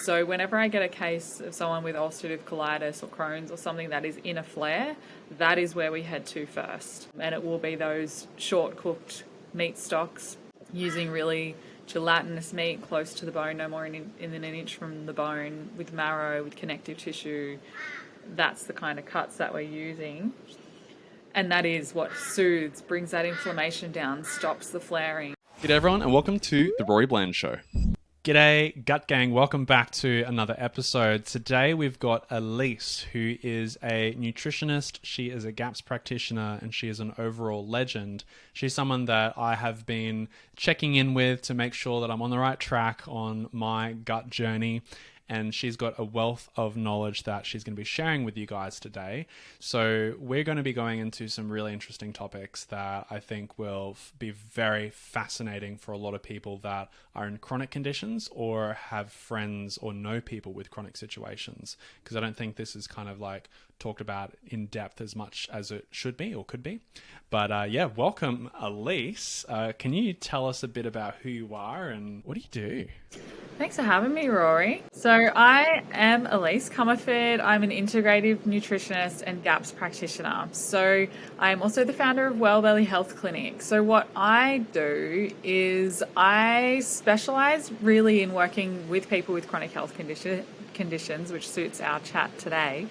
So whenever I get a case of someone with ulcerative colitis or Crohn's or something that is in a flare, that is where we head to first. And it will be those short cooked meat stocks using really gelatinous meat close to the bone, no more than an inch from the bone, with marrow, with connective tissue. That's the kind of cuts that we're using. And that is what soothes, brings that inflammation down, stops the flaring. G'day everyone and welcome to The Rory Bland Show. G'day Gut Gang, welcome back to another episode. Today we've got Elise, who is a nutritionist, she is a GAPS practitioner, and she is an overall legend. She's someone that I have been checking in with to make sure that I'm on the right track on my gut journey. And she's got a wealth of knowledge that she's going to be sharing with you guys today. So we're going to be going into some really interesting topics that I think will be very fascinating for a lot of people that are in chronic conditions or have friends or know people with chronic situations. Because I don't think this is kind of like talked about in depth as much as it should be or could be. But yeah, welcome Elise. Can you tell us a bit about who you are and what do you do? Thanks for having me, Rory. So I am Elise Comerford. I'm an integrative nutritionist and GAPS practitioner. So I'm also the founder of Wellbelly Health Clinic. So what I do is I specialize really in working with people with chronic health conditions, which suits our chat today.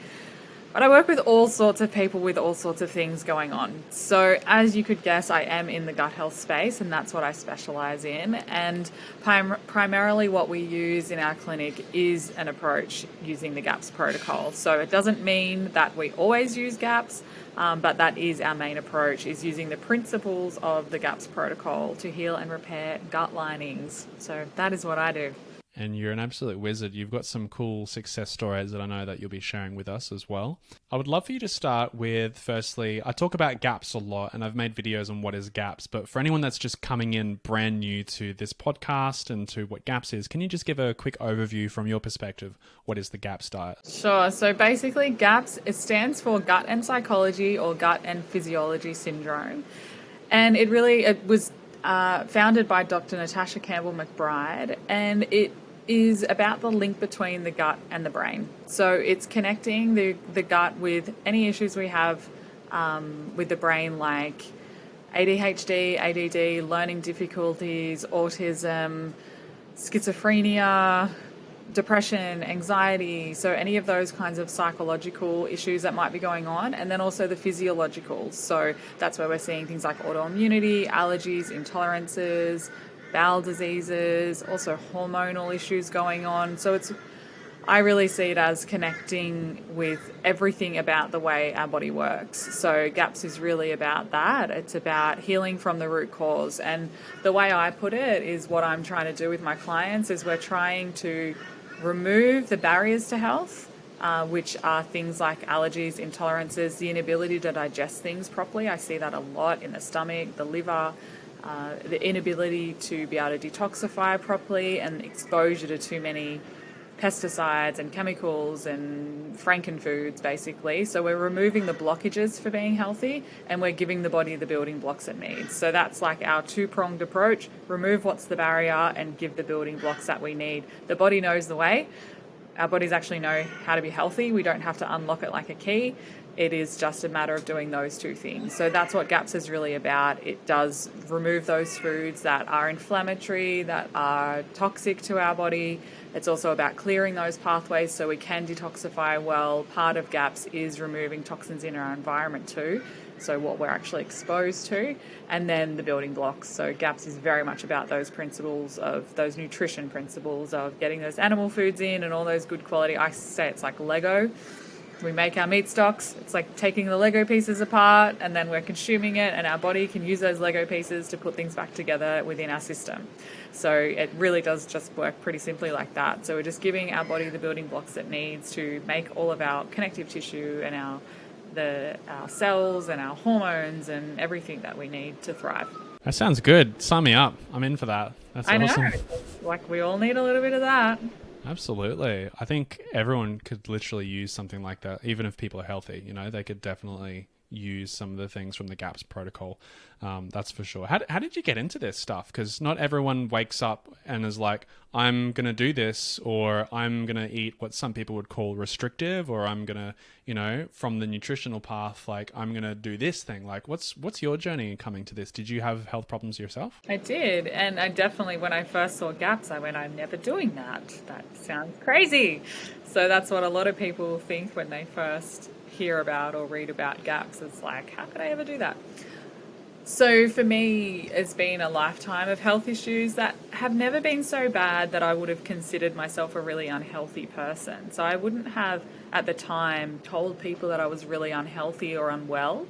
But I work with all sorts of people with all sorts of things going on. So as you could guess, I am in the gut health space, and that's what I specialize in. And primarily what we use in our clinic is an approach using the GAPS protocol. So it doesn't mean that we always use GAPS, but that is our main approach, is using the principles of the GAPS protocol to heal and repair gut linings. So that is what I do. And you're an absolute wizard. You've got some cool success stories that I know that you'll be sharing with us as well. I would love for you to start with, firstly, I talk about GAPS a lot and I've made videos on what is GAPS, but for anyone that's just coming in brand new to this podcast and to what GAPS is, can you just give a quick overview from your perspective? What is the GAPS diet? Sure. So basically GAPS, it stands for Gut and Psychology or Gut and Physiology Syndrome. And it was founded by Dr. Natasha Campbell McBride, and it is about the link between the gut and the brain. So it's connecting the gut with any issues we have with the brain, like ADHD, ADD, learning difficulties, autism, schizophrenia, depression, anxiety, so any of those kinds of psychological issues that might be going on, and then also the physiological. So that's where we're seeing things like autoimmunity, allergies, intolerances, bowel diseases, also hormonal issues going on. So I really see it as connecting with everything about the way our body works. So GAPS is really about that. It's about healing from the root cause. And the way I put it is what I'm trying to do with my clients is we're trying to remove the barriers to health, which are things like allergies, intolerances, the inability to digest things properly. I see that a lot in the stomach, the liver, the inability to be able to detoxify properly, and exposure to too many pesticides and chemicals and frankenfoods, basically. So we're removing the blockages for being healthy, and we're giving the body the building blocks it needs. So that's like our two-pronged approach: remove what's the barrier and give the building blocks that we need. The body knows the way. Our bodies actually know how to be healthy. We don't have to unlock it like a key. It is just a matter of doing those two things. So that's what GAPS is really about. It does remove those foods that are inflammatory, that are toxic to our body. It's also about clearing those pathways so we can detoxify well. Part of GAPS is removing toxins in our environment too, so what we're actually exposed to, and then the building blocks. So GAPS is very much about those principles of those nutrition principles of getting those animal foods in and all those good quality. I say it's like Lego. We make our meat stocks. It's like taking the Lego pieces apart and then we're consuming it, and our body can use those Lego pieces to put things back together within our system. So it really does just work pretty simply like that. So we're just giving our body the building blocks it needs to make all of our connective tissue and our cells and our hormones and everything that we need to thrive. That sounds good. Sign me up. I'm in for that. That's awesome. I know. Like we all need a little bit of that. Absolutely. I think everyone could literally use something like that, even if people are healthy. You know, they could definitely use some of the things from the GAPS protocol. That's for sure. How did you get into this stuff? Because not everyone wakes up and is like, I'm going to do this, or I'm going to eat what some people would call restrictive, or I'm going to, from the nutritional path, like I'm going to do this thing. Like what's your journey coming to this? Did you have health problems yourself? I did. And I definitely, when I first saw GAPS, I went, I'm never doing that. That sounds crazy. So that's what a lot of people think when they first hear about or read about GAPS. It's like, how could I ever do that? So for me, it's been a lifetime of health issues that have never been so bad that I would have considered myself a really unhealthy person. So I wouldn't have, at the time, told people that I was really unhealthy or unwell.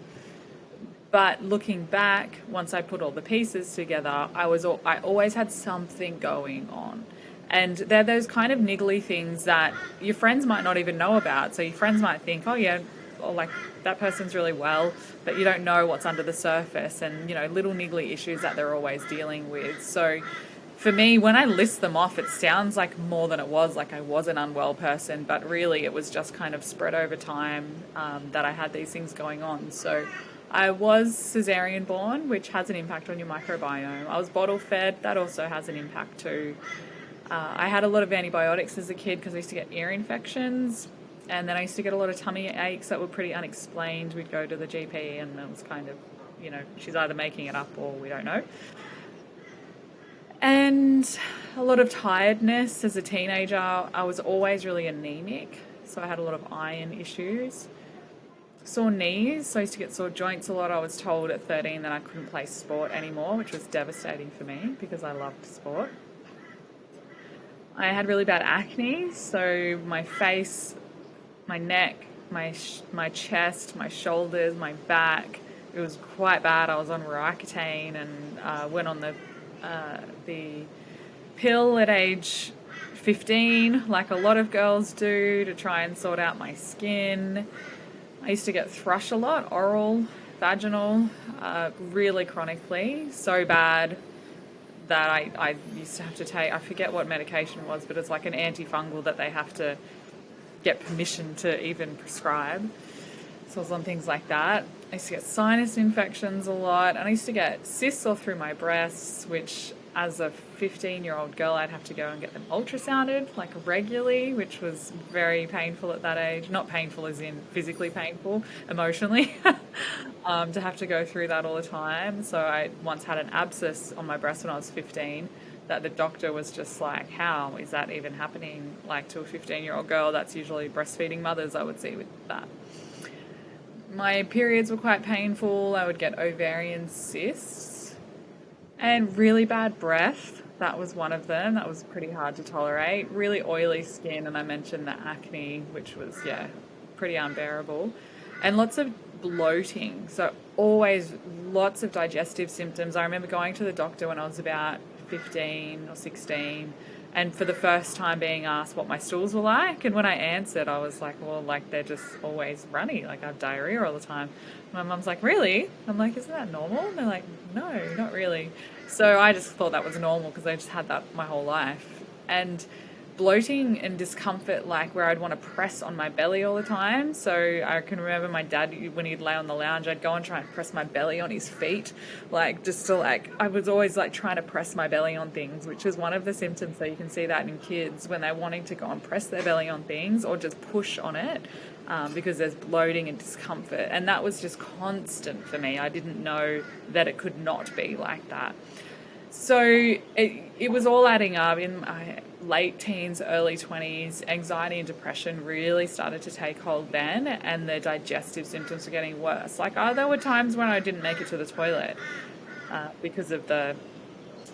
But looking back, once I put all the pieces together, I always had something going on. And they're those kind of niggly things that your friends might not even know about. So your friends might think, oh yeah, or like that person's really well, but you don't know what's under the surface, and little niggly issues that they're always dealing with. So for me, when I list them off, it sounds like more than it was, like I was an unwell person, but really it was just kind of spread over time that I had these things going on. So I was cesarean born, which has an impact on your microbiome. I was bottle fed, that also has an impact too. I had a lot of antibiotics as a kid because I used to get ear infections. And then I used to get a lot of tummy aches that were pretty unexplained. We'd go to the GP and it was kind of, she's either making it up or we don't know. And a lot of tiredness as a teenager. I was always really anemic, so I had a lot of iron issues. Sore knees, so I used to get sore joints a lot. I was told at 13 that I couldn't play sport anymore, which was devastating for me because I loved sport. I had really bad acne, so my face, my neck, my chest, my shoulders, my back, it was quite bad. I was on Roaccutane and went on the pill at age 15, like a lot of girls do, to try and sort out my skin. I used to get thrush a lot, oral, vaginal, really chronically, so bad that I used to have to take, I forget what medication it was, but it's like an antifungal that they have to get permission to even prescribe. So I was on things like that. I used to get sinus infections a lot, and I used to get cysts all through my breasts, which as a 15-year-old girl, I'd have to go and get them ultrasounded like regularly, which was very painful at that age. Not painful as in physically painful, emotionally, to have to go through that all the time. So I once had an abscess on my breast when I was 15 that the doctor was just like, how is that even happening, like, to a 15-year-old girl? That's usually breastfeeding mothers I would see with that. My periods were quite painful. I would get ovarian cysts and really bad breath. That was one of them. That was pretty hard to tolerate. Really oily skin, and I mentioned the acne, which was, pretty unbearable. And lots of bloating. So always lots of digestive symptoms. I remember going to the doctor when I was about 15 or 16, and for the first time being asked what my stools were like, and when I answered, I was like, well, like, they're just always runny, like I have diarrhea all the time. My mum's like, really? I'm like, isn't that normal? And they're like, no, not really. So I just thought that was normal because I just had that my whole life. And bloating and discomfort, like where I'd want to press on my belly all the time. So I can remember my dad, when he'd lay on the lounge, I'd go and try and press my belly on his feet, like just to, like, I was always like trying to press my belly on things, which is one of the symptoms. So you can see that in kids when they're wanting to go and press their belly on things or just push on it, because there's bloating and discomfort. And that was just constant for me. I didn't know that it could not be like that. So it was all adding up. In my late teens, early 20s, anxiety and depression really started to take hold then, and the digestive symptoms were getting worse. Like, there were times when I didn't make it to the toilet because of the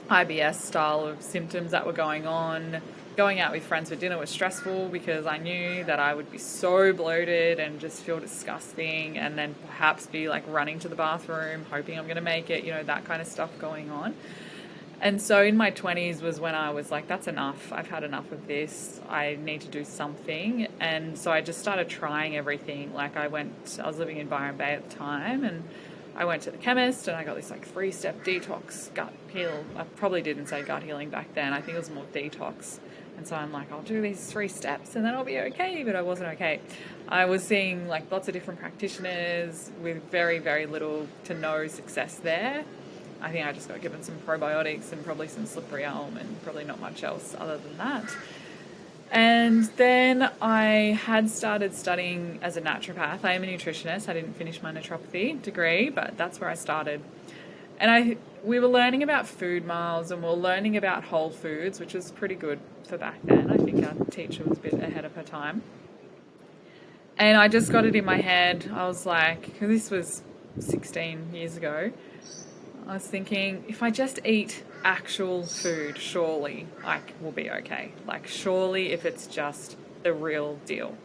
IBS style of symptoms that were going on. Going out with friends for dinner was stressful because I knew that I would be so bloated and just feel disgusting, and then perhaps be like running to the bathroom, hoping I'm going to make it, that kind of stuff going on. And so in my 20s was when I was like, that's enough. I've had enough of this. I need to do something. And so I just started trying everything. Like I was living in Byron Bay at the time, and I went to the chemist and I got this like 3-step detox gut heal. I probably didn't say gut healing back then. I think it was more detox. And so I'm like, I'll do these 3 steps and then I'll be okay. But I wasn't okay. I was seeing like lots of different practitioners with very, very little to no success there. I think I just got given some probiotics and probably some slippery elm and probably not much else other than that. And then I had started studying as a naturopath. I am a nutritionist. I didn't finish my naturopathy degree, but that's where I started. And we were learning about food miles and we were learning about whole foods, which was pretty good for back then. I think our teacher was a bit ahead of her time. And I just got it in my head. I was like, this was 16 years ago. I was thinking, if I just eat actual food, surely I will be okay. Like, surely if it's just the real deal.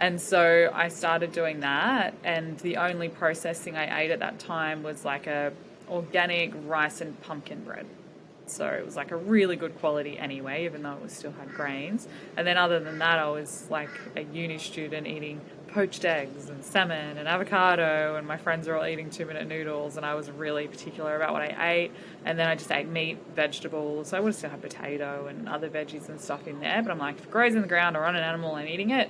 And so I started doing that, and the only processed thing I ate at that time was like a organic rice and pumpkin bread. So it was like a really good quality anyway, even though it still had grains. And then other than that, I was like a uni student eating poached eggs and salmon and avocado, and my friends were all eating 2-minute noodles, and I was really particular about what I ate. And then I just ate meat, vegetables. So I would still have potato and other veggies and stuff in there, but I'm like, if it grows in the ground or on an animal, I'm eating it.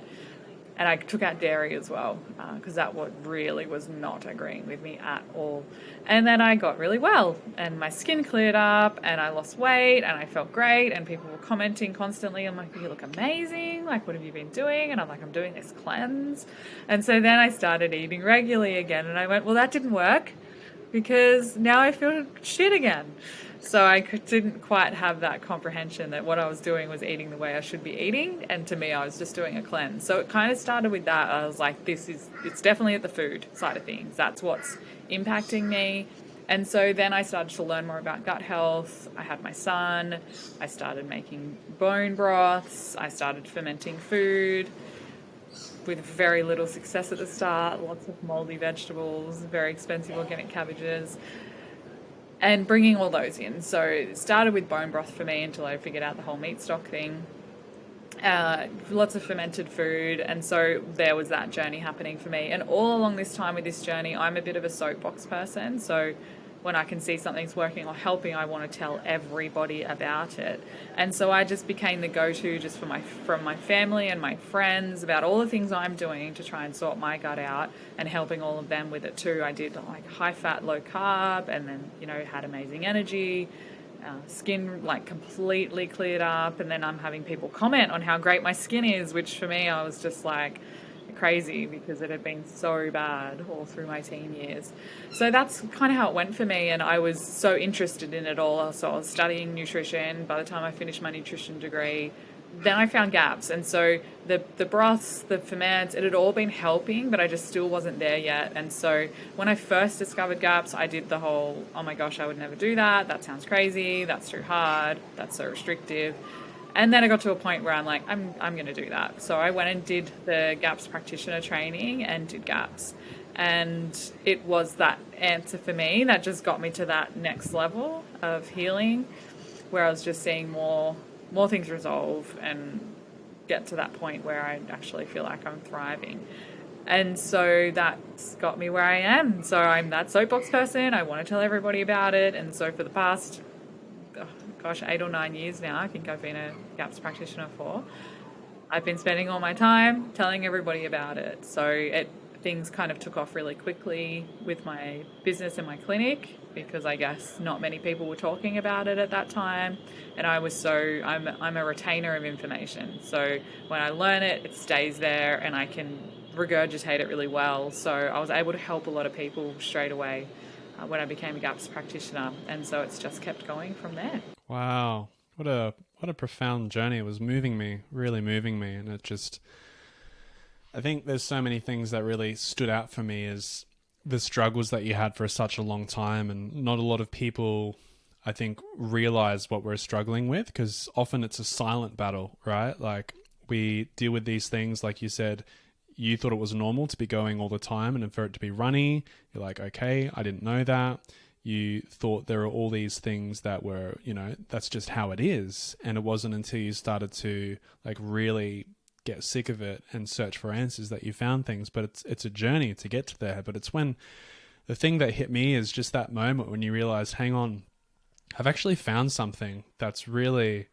And I took out dairy as well, because that really was not agreeing with me at all. And then I got really well, and my skin cleared up, and I lost weight, and I felt great, and people were commenting constantly. I'm like, you look amazing. Like, what have you been doing? And I'm like, I'm doing this cleanse. And so then I started eating regularly again, and I went, well, that didn't work, because now I feel shit again. So I didn't quite have that comprehension that what I was doing was eating the way I should be eating. And to me, I was just doing a cleanse. So it kind of started with that. I was like, it's definitely at the food side of things. That's what's impacting me. And so then I started to learn more about gut health. I had my son. I started making bone broths. I started fermenting food with very little success at the start. Lots of moldy vegetables, very expensive organic cabbages. And bringing all those in. So it started with bone broth for me until I figured out the whole meat stock thing. Lots of fermented food. And so there was that journey happening for me. And all along this time with this journey, I'm a bit of a soapbox person. So when I can see something's working or helping, I want to tell everybody about it. And so I just became the go-to just from my family and my friends about all the things I'm doing to try and sort my gut out, and helping all of them with it too. I did like high fat, low carb, and then, had amazing energy. Skin like completely cleared up, and then I'm having people comment on how great my skin is, which for me, I was just like crazy because it had been so bad all through my teen years. So that's kind of how it went for me, and I was so interested in it all. So I was studying nutrition. By the time I finished my nutrition degree, then I found gaps, and so the broths, the ferments, it had all been helping, but I just still wasn't there yet. And so when I first discovered gaps, I did the whole, oh my gosh, I would never do that. That sounds crazy. That's too hard. That's so restrictive. And then I got to a point where I'm like, I'm going to do that. So I went and did the GAPS practitioner training and did GAPS. And it was that answer for me that just got me to that next level of healing, where I was just seeing more things resolve and get to that point where I actually feel like I'm thriving. And so that's got me where I am. So I'm that soapbox person. I want to tell everybody about it. And so for the past 8 or 9 years now, I think I've been a GAPS practitioner for, I've been spending all my time telling everybody about it. So things kind of took off really quickly with my business and my clinic, because I guess not many people were talking about it at that time. And I'm a retainer of information. So when I learn it, it stays there and I can regurgitate it really well. So I was able to help a lot of people straight away when I became a GAPS practitioner. And so it's just kept going from there. Wow. What a profound journey. It was moving me, really moving me. And I think there's so many things that really stood out for me is the struggles that you had for such a long time. And not a lot of people, I think, realize what we're struggling with, because often it's a silent battle, right? Like, we deal with these things, like you said, you thought it was normal to be going all the time and for it to be runny. You're like, okay, I didn't know that. You thought there were all these things that were, that's just how it is. And it wasn't until you started to like really get sick of it and search for answers that you found things. But it's a journey to get to there. But it's when the thing that hit me is just that moment when you realize, hang on, I've actually found something that's really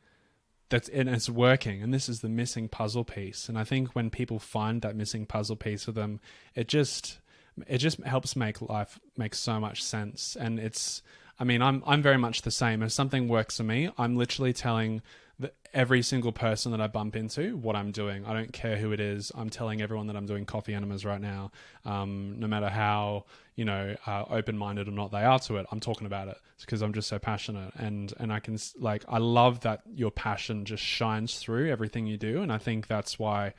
and it's working, and this is the missing puzzle piece. And I think when people find that missing puzzle piece of them, it just helps make life make so much sense. And I'm very much the same. If something works for me, I'm literally telling every single person that I bump into what I'm doing. I don't care who it is. I'm telling everyone that I'm doing coffee enemas right now, no matter how open-minded or not they are to it. I'm talking about it because I'm just so passionate, and I can I love that your passion just shines through everything you do, and I think that's why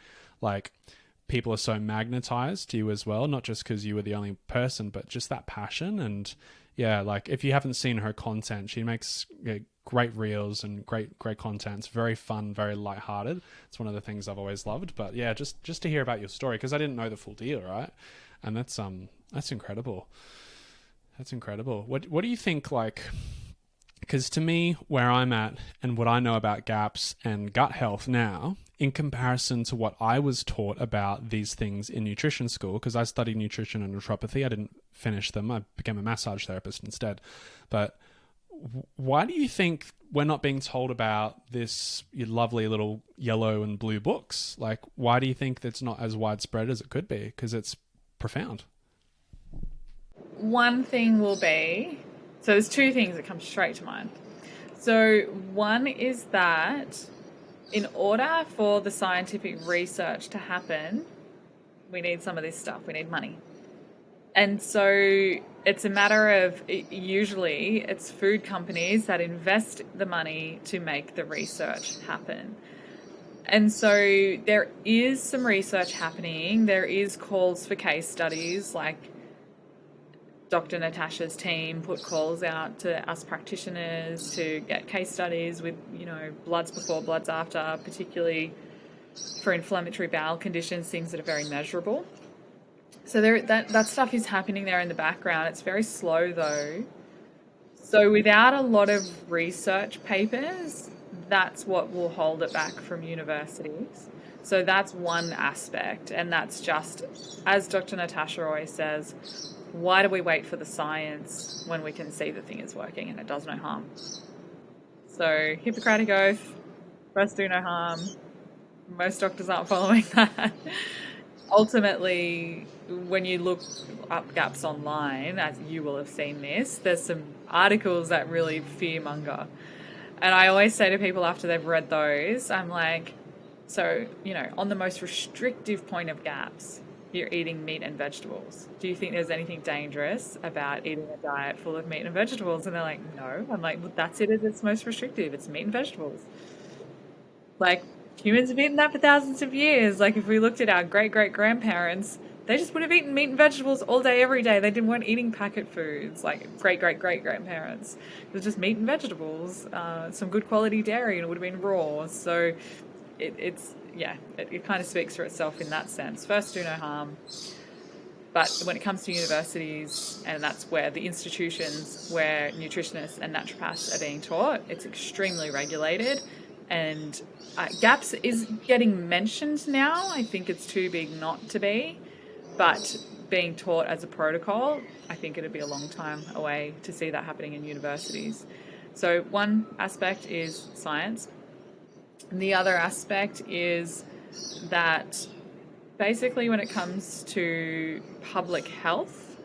people are so magnetized to you as well, not just because you were the only person, but just that passion. And yeah, if you haven't seen her content, she makes great reels and great content. It's very fun, very lighthearted. It's one of the things I've always loved. But yeah, just to hear about your story, because I didn't know the full deal, right? And that's incredible. That's incredible. What do you think, because to me, where I'm at and what I know about GAPS and gut health now, in comparison to what I was taught about these things in nutrition school, because I studied nutrition and naturopathy. I didn't finish them. I became a massage therapist instead. But why do you think we're not being told about this lovely little yellow and blue books? Why do you think that's not as widespread as it could be? Because it's profound. One thing will be, so there's two things that come straight to mind. So one is that in order for the scientific research to happen, we need some of this stuff. We need money. And so it's a matter of, usually it's food companies that invest the money to make the research happen. And so there is some research happening. There is calls for case studies, like Dr. Natasha's team put calls out to us practitioners to get case studies with, bloods before, bloods after, particularly for inflammatory bowel conditions, things that are very measurable. So that stuff is happening there in the background. It's very slow though. So without a lot of research papers, that's what will hold it back from universities. So that's one aspect, and that's just, as Dr. Natasha always says, why do we wait for the science when we can see the thing is working and it does no harm? So Hippocratic Oath, first do no harm. Most doctors aren't following that. Ultimately, when you look up GAPS online, as you will have seen this, there's some articles that really fearmonger. And I always say to people after they've read those, I'm like, so, on the most restrictive point of GAPS, you're eating meat and vegetables. Do you think there's anything dangerous about eating a diet full of meat and vegetables? And they're like, no. I'm like, well, that's it at its most restrictive. It's meat and vegetables. Humans have eaten that for thousands of years. If we looked at our great-great-grandparents, they just would have eaten meat and vegetables all day, every day. They weren't eating packet foods like great-great-great-grandparents. It was just meat and vegetables, some good quality dairy, and it would have been raw. So it kind of speaks for itself in that sense. First, do no harm. But when it comes to universities, and that's where the institutions where nutritionists and naturopaths are being taught, it's extremely regulated. And GAPS is getting mentioned now. I think it's too big not to be. But being taught as a protocol, I think it'd be a long time away to see that happening in universities. So one aspect is science. And the other aspect is that basically when it comes to public health,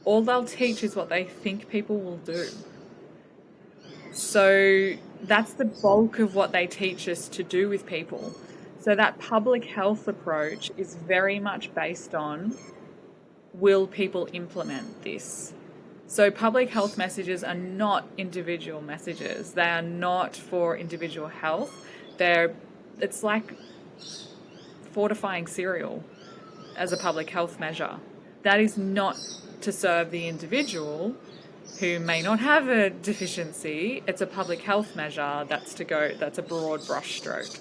all they'll teach is what they think people will do. So that's the bulk of what they teach us to do with people. So that public health approach is very much based on, will people implement this? So public health messages are not individual messages. They are not for individual health. It's like fortifying cereal as a public health measure. That is not to serve the individual who may not have a deficiency. It's a public health measure that's a broad brushstroke.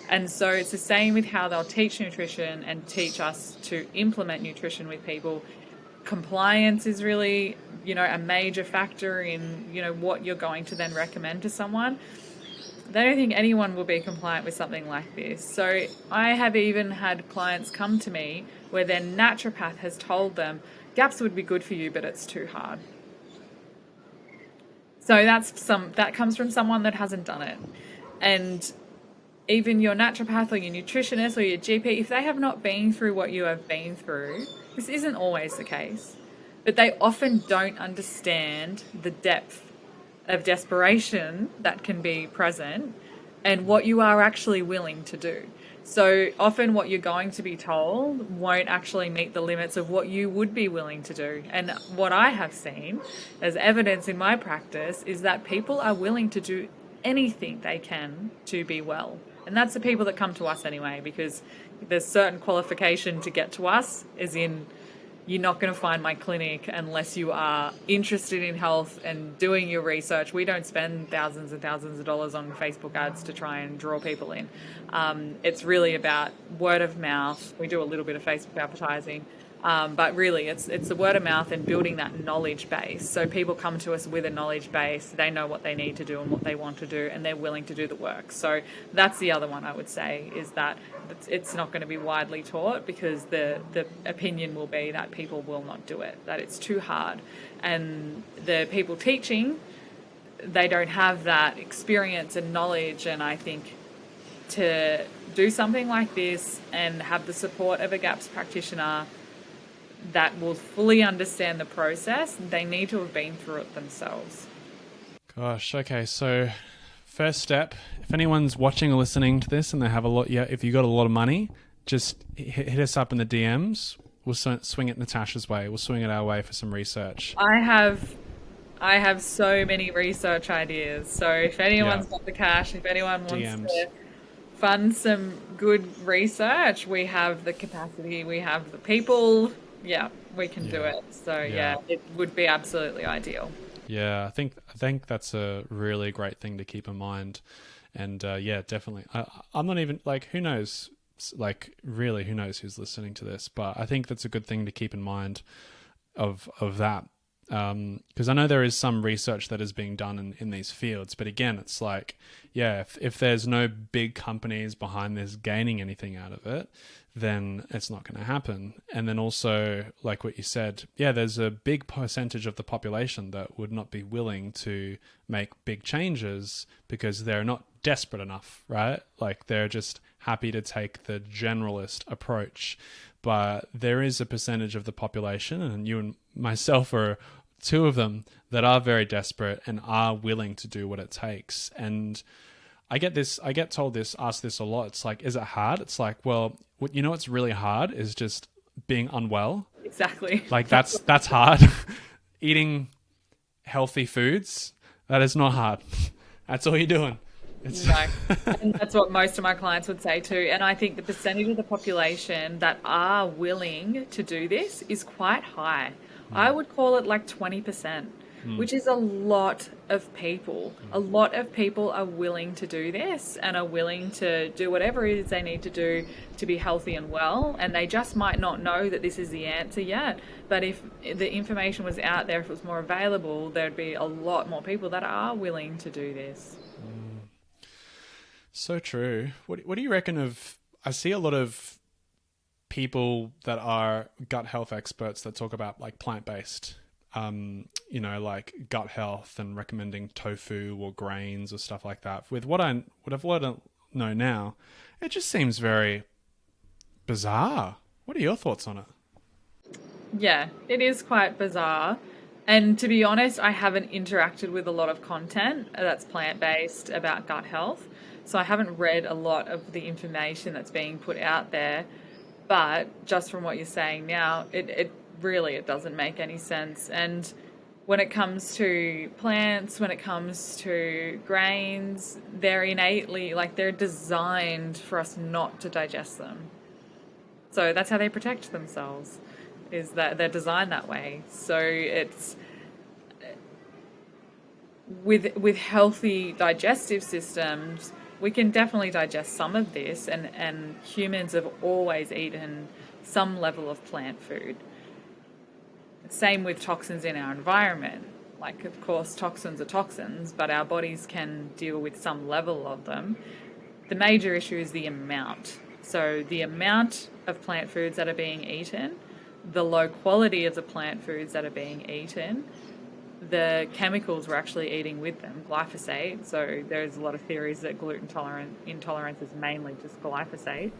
And so it's the same with how they'll teach nutrition and teach us to implement nutrition with people. Compliance is really, a major factor in, what you're going to then recommend to someone. I don't think anyone will be compliant with something like this. So I have even had clients come to me where their naturopath has told them, GAPS would be good for you, but it's too hard. So that comes from someone that hasn't done it. And even your naturopath or your nutritionist or your GP, if they have not been through what you have been through, this isn't always the case, but they often don't understand the depth of desperation that can be present and what you are actually willing to do. So often what you're going to be told won't actually meet the limits of what you would be willing to do. And what I have seen as evidence in my practice is that people are willing to do anything they can to be well. And that's the people that come to us anyway, because there's certain qualification to get to us, as in you're not going to find my clinic unless you are interested in health and doing your research. We don't spend thousands and thousands of dollars on Facebook ads to try and draw people in. It's really about word of mouth. We do a little bit of Facebook advertising, but really it's the word of mouth and building that knowledge base. So people come to us with a knowledge base. They know what they need to do and what they want to do, and they're willing to do the work. So that's the other one I would say, is that it's not going to be widely taught, because the opinion will be that people will not do it, that it's too hard. And the people teaching, they don't have that experience and knowledge. And I think to do something like this and have the support of a GAPS practitioner that will fully understand the process, they need to have been through it themselves. Gosh, okay, so first step, if anyone's watching or listening to this and they have if you got a lot of money, just hit us up in the DMs. We'll swing it Natasha's way. We'll swing it our way for some research. I have so many research ideas. So if anyone's got the cash, if anyone wants DMs. to fund some good research, we have the capacity, we have the people. Yeah, we can do it. So it would be absolutely ideal. Yeah, I think that's a really great thing to keep in mind. And definitely. I'm not even who knows, really, who knows who's listening to this, but I think that's a good thing to keep in mind of that. Because I know there is some research that is being done in these fields, but again, it's if there's no big companies behind this gaining anything out of it, then it's not going to happen. And then also, like what you said, there's a big percentage of the population that would not be willing to make big changes because they're not desperate enough, right? They're just happy to take the generalist approach. But there is a percentage of the population, and you and myself are two of them, that are very desperate and are willing to do what it takes. And I get asked this a lot. It's is it hard? It's what's really hard is just being unwell. Exactly. That's hard. Eating healthy foods, that is not hard. That's all you're doing. No, and that's what most of my clients would say too. And I think the percentage of the population that are willing to do this is quite high. I would call it 20%, which is a lot of people. A lot of people are willing to do this and are willing to do whatever it is they need to do to be healthy and well. And they just might not know that this is the answer yet. But if the information was out there, if it was more available, there'd be a lot more people that are willing to do this. So true. What do you reckon of? I see a lot of people that are gut health experts that talk about plant-based, gut health and recommending tofu or grains or stuff like that. With what I know now, it just seems very bizarre. What are your thoughts on it? Yeah, it is quite bizarre. And to be honest, I haven't interacted with a lot of content that's plant-based about gut health. So I haven't read a lot of the information that's being put out there. But just from what you're saying now, it really doesn't make any sense. And when it comes to plants, when it comes to grains, they're innately, they're designed for us not to digest them. So that's how they protect themselves, is that they're designed that way. So it's with healthy digestive systems, we can definitely digest some of this, and humans have always eaten some level of plant food. Same with toxins in our environment. Of course, toxins are toxins, but our bodies can deal with some level of them. The major issue is the amount. So the amount of plant foods that are being eaten, the low quality of the plant foods that are being eaten, the chemicals we're actually eating with them, glyphosate. So there's a lot of theories that gluten intolerance is mainly just glyphosate.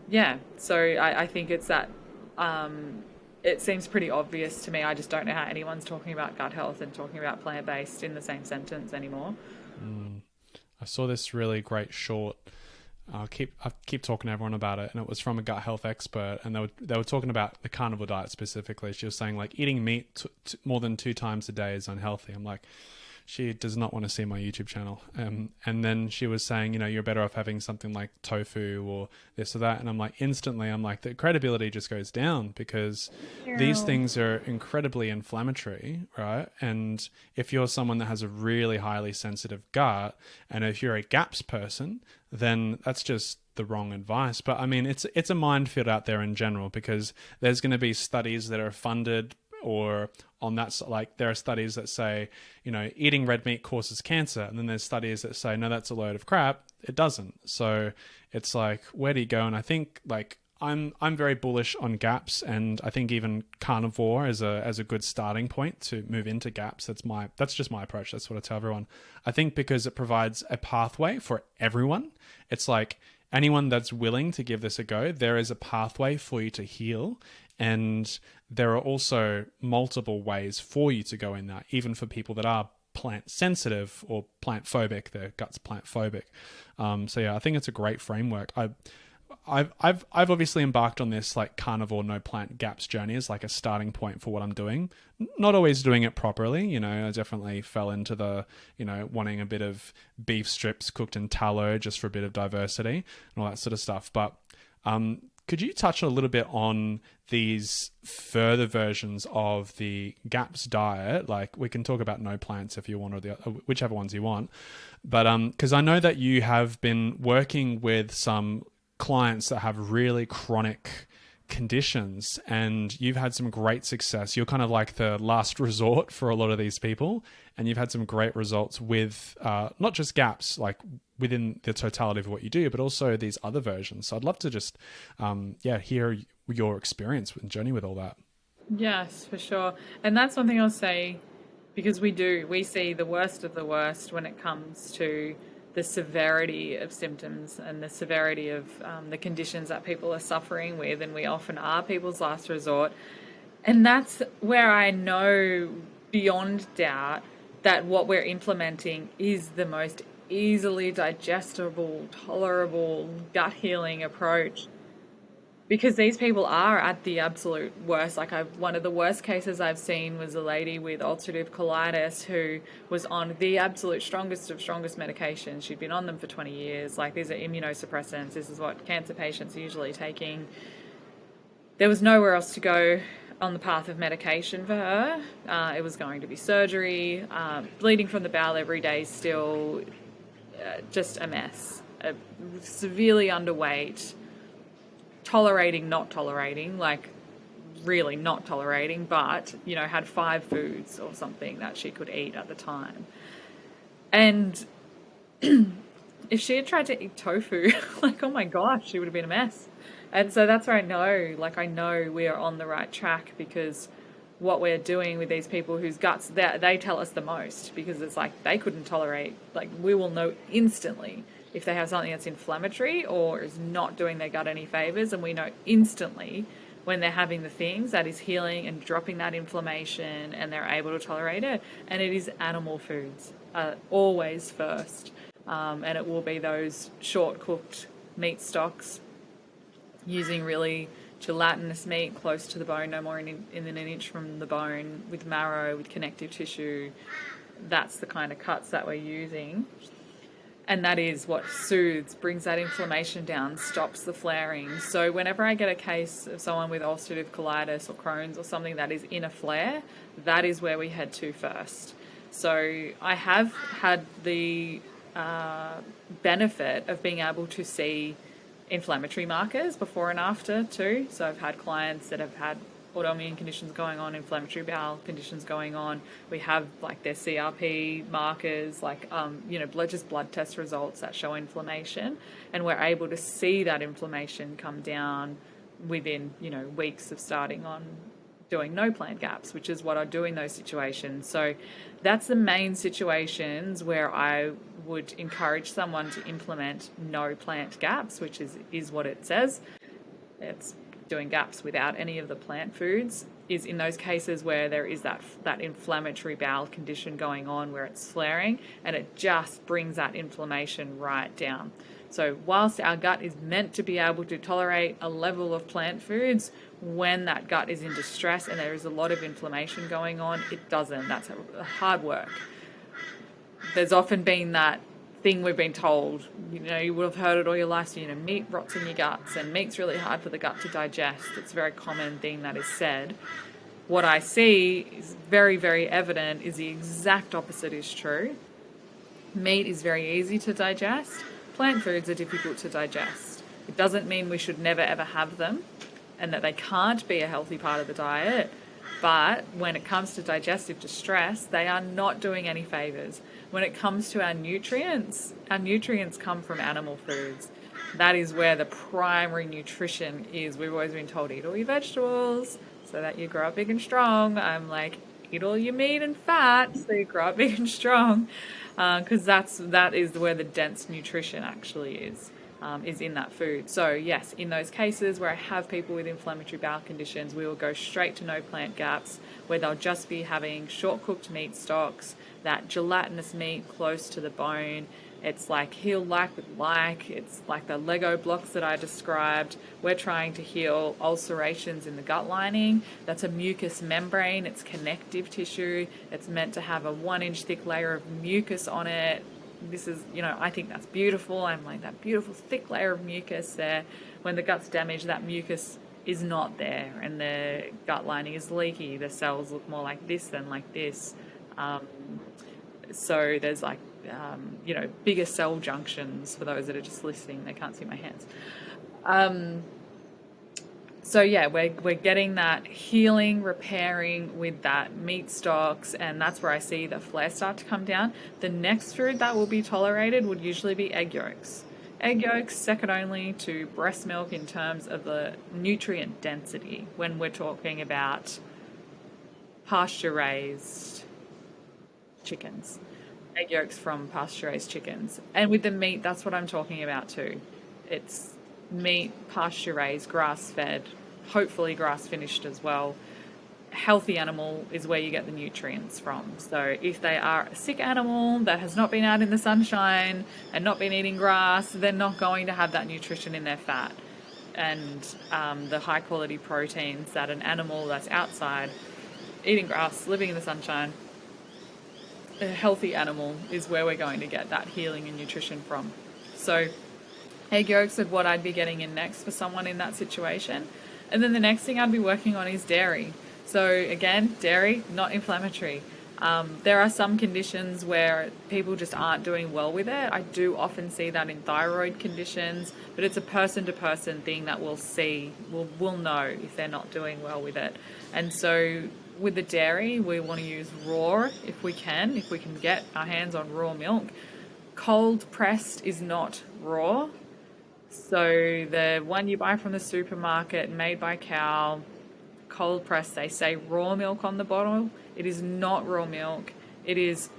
Yeah, so I think it's that. It seems pretty obvious to me. I just don't know how anyone's talking about gut health and talking about plant-based in the same sentence anymore. I saw this really great short. I keep talking to everyone about it, and it was from a gut health expert, and they were talking about the carnivore diet specifically. She was saying like eating meat more than 2 times a day is unhealthy. I'm like, she does not want to see my YouTube channel. And then she was saying, you're better off having something like tofu or this or that. And I'm like, instantly, the credibility just goes down because these things are incredibly inflammatory, right? And if you're someone that has a really highly sensitive gut, and if you're a GAPS person, then that's just the wrong advice. But I mean, it's a minefield out there in general, because there's going to be studies that are funded or on that, like there are studies that say, eating red meat causes cancer. And then there's studies that say, no, that's a load of crap. It doesn't. So it's like, where do you go? And I think like, I'm very bullish on GAPS, and I think even carnivore as a good starting point to move into GAPS. That's just my approach. That's what I tell everyone. I think because it provides a pathway for everyone. It's like anyone that's willing to give this a go, there is a pathway for you to heal. And there are also multiple ways for you to go in that, even for people that are plant sensitive or plant phobic, their gut's plant phobic. So yeah, I think it's a great framework. I've obviously embarked on this like carnivore no plant GAPS journey as like a starting point for what I'm doing. Not always doing it properly, I definitely fell into the, wanting a bit of beef strips cooked in tallow just for a bit of diversity and all that sort of stuff. But could you touch a little bit on these further versions of the GAPS diet? Like we can talk about no plants if you want, or whichever ones you want. But because I know that you have been working with some clients that have really chronic conditions, and you've had some great success. You're kind of like the last resort for a lot of these people, and you've had some great results with not just GAPS, like within the totality of what you do, but also these other versions. So I'd love to just hear your experience and journey with all that. Yes, for sure. And that's one thing I'll say, because we see the worst of the worst when it comes to the severity of symptoms and the severity of the conditions that people are suffering with, and we often are people's last resort. And that's where I know beyond doubt that what we're implementing is the most easily digestible, tolerable, gut healing approach. Because these people are at the absolute worst. Like one of the worst cases I've seen was a lady with ulcerative colitis who was on the absolute strongest of strongest medications. She'd been on them for 20 years. Like these are immunosuppressants. This is what cancer patients are usually taking. There was nowhere else to go on the path of medication for her. It was going to be surgery, bleeding from the bowel every day still, just a mess. Severely underweight, not tolerating, like really not tolerating, but, had 5 foods or something that she could eat at the time. And if she had tried to eat tofu, like, oh my gosh, she would have been a mess. And so that's where I know we are on the right track, because what we're doing with these people whose guts, they tell us the most, because it's like they couldn't tolerate, like we will know instantly if they have something that's inflammatory or is not doing their gut any favors, and we know instantly when they're having the things that is healing and dropping that inflammation and they're able to tolerate it. And it is animal foods, always first. And it will be those short cooked meat stocks using really gelatinous meat close to the bone, no more than an inch from the bone, with marrow, with connective tissue. That's the kind of cuts that we're using. And that is what soothes, brings that inflammation down, stops the flaring. So whenever I get a case of someone with ulcerative colitis or Crohn's or something that is in a flare, that is where we head to first. So I have had the benefit of being able to see inflammatory markers before and after too. So I've had clients that have had autoimmune conditions going on, inflammatory bowel conditions going on. We have like their CRP markers, like blood test results that show inflammation, and we're able to see that inflammation come down within weeks of starting on doing no plant gaps, which is what I do in those situations. So that's the main situations where I would encourage someone to implement no plant gaps, which is what it says. It's doing gaps without any of the plant foods, is in those cases where there is that inflammatory bowel condition going on, where it's flaring, and it just brings that inflammation right down. So whilst our gut is meant to be able to tolerate a level of plant foods, when that gut is in distress and there is a lot of inflammation going on, it doesn't. That's hard work. There's often been that thing we've been told, you would have heard it all your life, so, meat rots in your guts, and meat's really hard for the gut to digest. It's a very common thing that is said. What I see is very, very evident is the exact opposite is true. Meat is very easy to digest. Plant foods are difficult to digest. It doesn't mean we should never ever have them and that they can't be a healthy part of the diet, but when it comes to digestive distress, they are not doing any favors. When it comes to our nutrients come from animal foods. That is where the primary nutrition is. We've always been told, eat all your vegetables so that you grow up big and strong. I'm like, eat all your meat and fat so you grow up big and strong, because that is where the dense nutrition actually is in that food. So yes, in those cases where I have people with inflammatory bowel conditions, we will go straight to no plant gaps, where they'll just be having short cooked meat stocks, that gelatinous meat close to the bone. It's like heal like with like. It's like the Lego blocks that I described. We're trying to heal ulcerations in the gut lining. That's a mucous membrane. It's connective tissue. It's meant to have a 1-inch thick layer of mucus on it. This is, I think that's beautiful. I'm like, that beautiful thick layer of mucus there. When the gut's damaged, that mucus is not there and the gut lining is leaky. The cells look more like this than like this. So there's like, bigger cell junctions for those that are just listening. They can't see my hands. So yeah, we're getting that healing, repairing with that meat stocks, and that's where I see the flare start to come down. The next food that will be tolerated would usually be egg yolks. Egg yolks second only to breast milk in terms of the nutrient density when we're talking about pasture-raised chickens. Egg yolks from pasture-raised chickens. And with the meat, that's what I'm talking about too. It's meat, pasture-raised, grass-fed, hopefully grass-finished as well. Healthy animal is where you get the nutrients from. So if they are a sick animal that has not been out in the sunshine and not been eating grass, they're not going to have that nutrition in their fat and the high-quality proteins that an animal that's outside eating grass, living in the sunshine, a healthy animal is where we're going to get that healing and nutrition from. So egg yolks are what I'd be getting in next for someone in that situation. And then the next thing I'd be working on is dairy. So again, dairy, not inflammatory. There are some conditions where people just aren't doing well with it. I do often see that in thyroid conditions, but it's a person-to-person thing that we'll know if they're not doing well with it. And so with the dairy, we want to use raw if we can get our hands on raw milk. Cold pressed is not raw. So the one you buy from the supermarket, made by cow, cold pressed, they say raw milk on the bottle. It is not raw milk. It is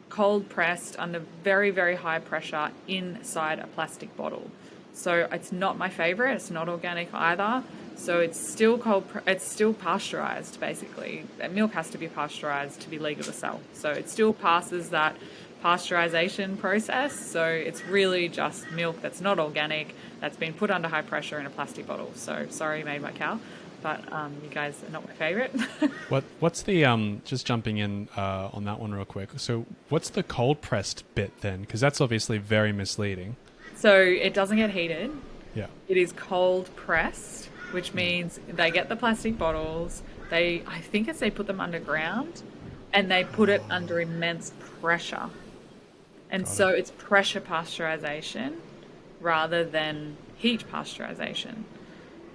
cold pressed under very, very high pressure inside a plastic bottle. So it's not my favorite. It's not organic either. So it's still it's still pasteurized, basically. Milk has to be pasteurized to be legal to sell. So it still passes that pasteurization process. So it's really just milk that's not organic, that's been put under high pressure in a plastic bottle. So sorry, made by cow, but you guys are not my favorite. What's the, just jumping in on that one real quick. So what's the cold pressed bit then? Because that's obviously very misleading. So it doesn't get heated. Yeah. It is cold pressed, which means they get the plastic bottles. I think they put them underground and they put it under immense pressure. And so it's pressure pasteurization rather than heat pasteurization.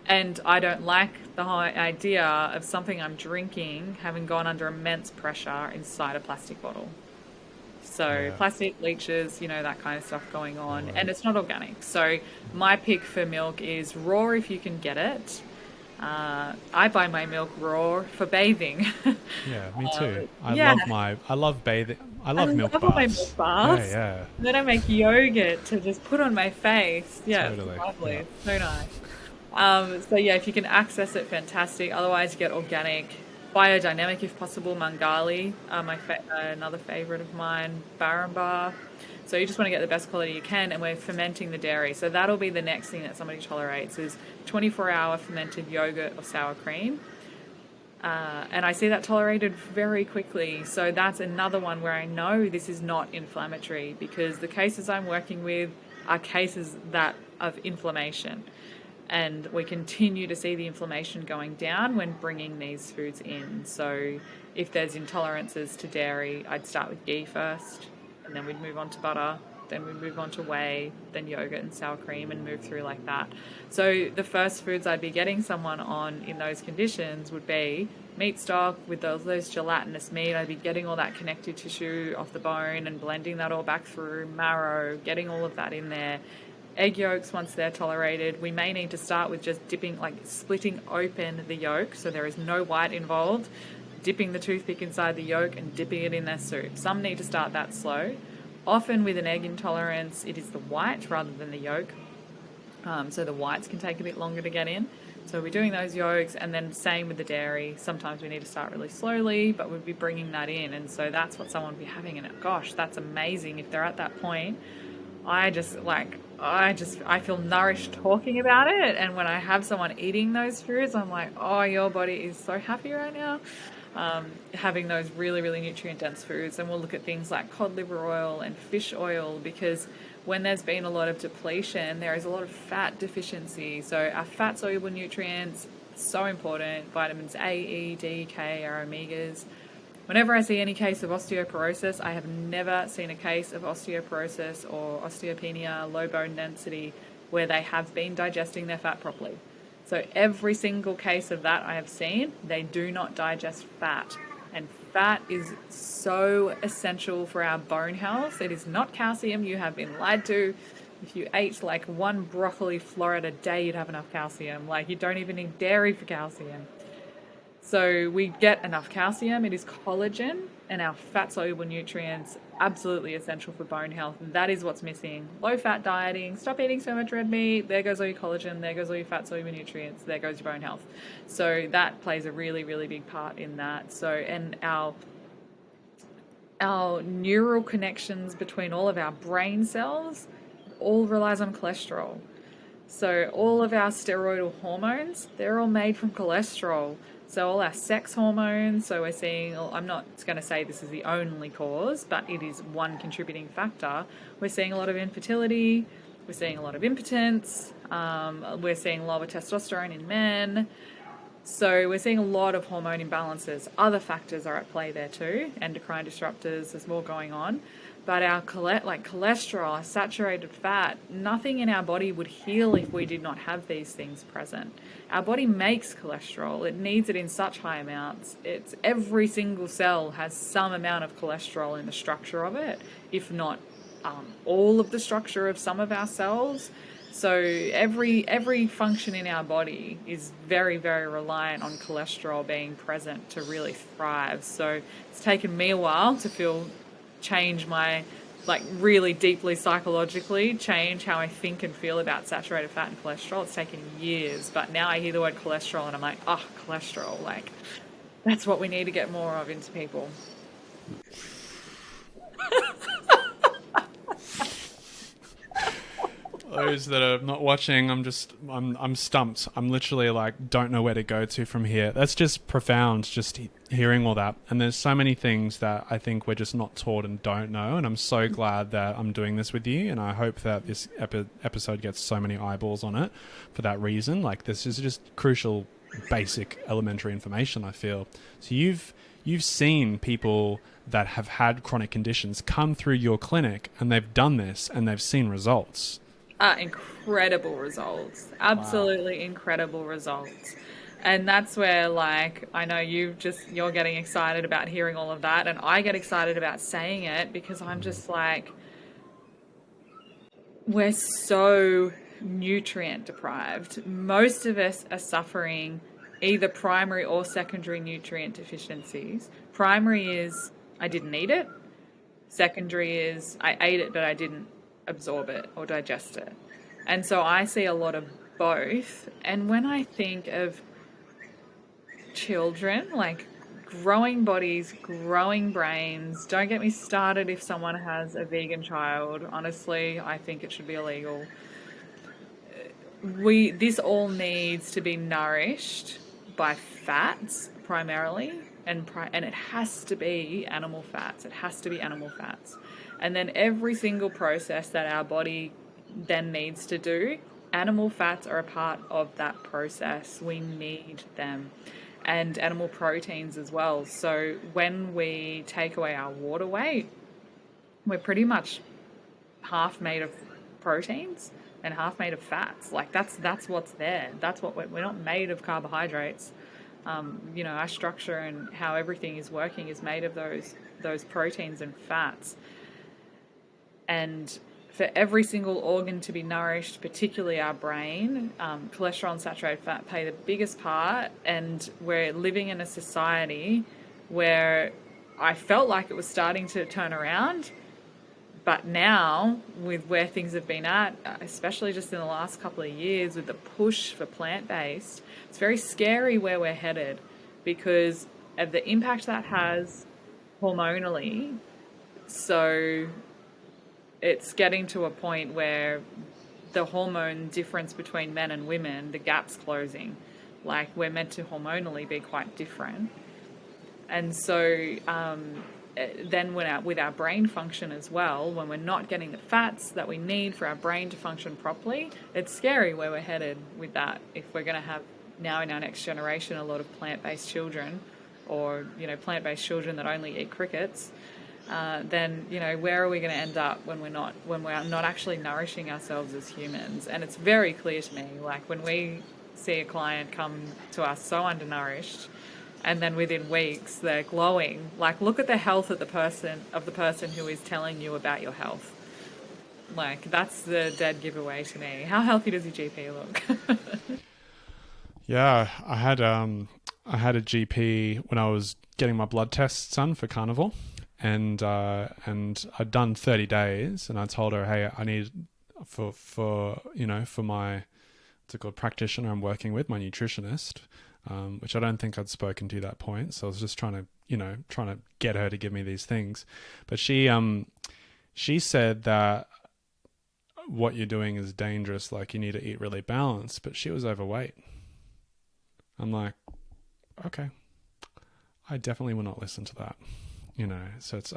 And I don't like the whole idea of something I'm drinking having gone under immense pressure inside a plastic bottle. So plastic leeches, that kind of stuff going on. Right. And it's not organic. So my pick for milk is raw if you can get it. I buy my milk raw for bathing. Yeah, me too. Yeah, I love bathing. I I love milk love my milk baths. Yeah, baths. yeah, Then I make yogurt to just put on my face. Yeah, it's totally. lovely. Yeah. It's so nice. So yeah, if you can access it, fantastic. Otherwise, you get organic, biodynamic if possible. Mangali, another favorite of mine. Baramba. So you just want to get the best quality you can, and we're fermenting the dairy. So that'll be the next thing that somebody tolerates is 24-hour fermented yogurt or sour cream. And I see that tolerated very quickly. So that's another one where I know this is not inflammatory because the cases I'm working with are cases that of inflammation. And we continue to see the inflammation going down when bringing these foods in. So if there's intolerances to dairy, I'd start with ghee first, and then we'd move on to butter, then we'd move on to whey, then yogurt and sour cream, and move through like that. So the first foods I'd be getting someone on in those conditions would be meat stock with those gelatinous meat. I'd be getting all that connective tissue off the bone and blending that all back through marrow, getting all of that in there. Egg yolks, once they're tolerated, we may need to start with just dipping, like splitting open the yolk so there is no white involved, dipping the toothpick inside the yolk and dipping it in their soup. Some need to start that slow. Often with an egg intolerance, it is the white rather than the yolk. So the whites can take a bit longer to get in. So we're doing those yolks, and then same with the dairy. Sometimes we need to start really slowly, but we'll be bringing that in. And so that's what someone will be having. And gosh, that's amazing if they're at that point. I feel nourished talking about it. And when I have someone eating those foods, I'm like, oh, your body is so happy right now. Having those really, really nutrient dense foods. And we'll look at things like cod liver oil and fish oil, because when there's been a lot of depletion, there is a lot of fat deficiency. So our fat soluble nutrients, so important. Vitamins A, E, D, K, our omegas. Whenever I see any case of osteoporosis, I have never seen a case of osteoporosis or osteopenia, low bone density, where they have been digesting their fat properly. So every single case of that I have seen, they do not digest fat. And fat is so essential for our bone health. It is not calcium. You have been lied to. If you ate like one broccoli floret a day, you'd have enough calcium. Like, you don't even need dairy for calcium. So we get enough calcium. It is collagen and our fat-soluble nutrients, absolutely essential for bone health. And that is what's missing. Low-fat dieting, stop eating so much red meat, there goes all your collagen, there goes all your fat-soluble nutrients, there goes your bone health. So that plays a really, really big part in that. So, and our neural connections between all of our brain cells all relies on cholesterol. So all of our steroidal hormones, they're all made from cholesterol. So all our sex hormones, so we're seeing, I'm not going to say this is the only cause, but it is one contributing factor. We're seeing a lot of infertility, we're seeing a lot of impotence, we're seeing lower testosterone in men. So we're seeing a lot of hormone imbalances. Other factors are at play there too, endocrine disruptors, there's more going on. But our cholesterol, saturated fat, nothing in our body would heal if we did not have these things present. Our body makes cholesterol. It needs it in such high amounts. It's every single cell has some amount of cholesterol in the structure of it, if not all of the structure of some of our cells. So every function in our body is very, very reliant on cholesterol being present to really thrive. So it's taken me a while to change my, like, really deeply psychologically change how I think and feel about saturated fat and cholesterol. It's taken years, but now I hear the word cholesterol and I'm like, oh, cholesterol, like, that's what we need to get more of into people. Those that are not watching, I'm stumped. I'm literally like, don't know where to go to from here. That's just profound, just hearing all that. And there's so many things that I think we're just not taught and don't know. And I'm so glad that I'm doing this with you. And I hope that this episode gets so many eyeballs on it for that reason. Like, this is just crucial, basic, elementary information, I feel. So you've seen people that have had chronic conditions come through your clinic, and they've done this and they've seen results. Incredible results. Absolutely wow. Incredible results. And that's where, like, I know you're getting excited about hearing all of that, and I get excited about saying it because I'm just like, we're so nutrient deprived. Most of us are suffering either primary or secondary nutrient deficiencies. Primary is I didn't eat it. Secondary is I ate it, but I didn't absorb it or digest it. And so I see a lot of both. And when I think of children, like growing bodies, growing brains, don't get me started if someone has a vegan child. Honestly, I think it should be illegal. This all needs to be nourished by fats primarily, and it has to be animal fats. It has to be animal fats. And then every single process that our body then needs to do, animal fats are a part of that process. We need them. And animal proteins as well. So when we take away our water weight, we're pretty much half made of proteins and half made of fats. Like that's what's there. That's what we're not made of carbohydrates. Our structure and how everything is working is made of those proteins and fats. And for every single organ to be nourished, particularly our brain, cholesterol and saturated fat play the biggest part. And we're living in a society where I felt like it was starting to turn around. But now, with where things have been at, especially just in the last couple of years, with the push for plant-based, it's very scary where we're headed because of the impact that has hormonally. So it's getting to a point where the hormone difference between men and women, the gap's closing. Like, we're meant to hormonally be quite different. And so then with our brain function as well, when we're not getting the fats that we need for our brain to function properly, it's scary where we're headed with that. If we're going to have now in our next generation a lot of plant-based children, or plant-based children that only eat crickets, then where are we going to end up when we're not actually nourishing ourselves as humans? And it's very clear to me, like when we see a client come to us so undernourished, and then within weeks they're glowing, like look at the health of the person who is telling you about your health. Like, that's the dead giveaway to me. How healthy does your GP look? Yeah, I had a GP when I was getting my blood tests done for carnival. And I'd done 30 days, and I told her, hey, I need for my what's it called, practitioner I'm working with, my nutritionist, which I don't think I'd spoken to that point. So I was just trying to get her to give me these things. But she said that what you're doing is dangerous. Like, you need to eat really balanced. But she was overweight. I'm like, okay, I definitely will not listen to that. So it's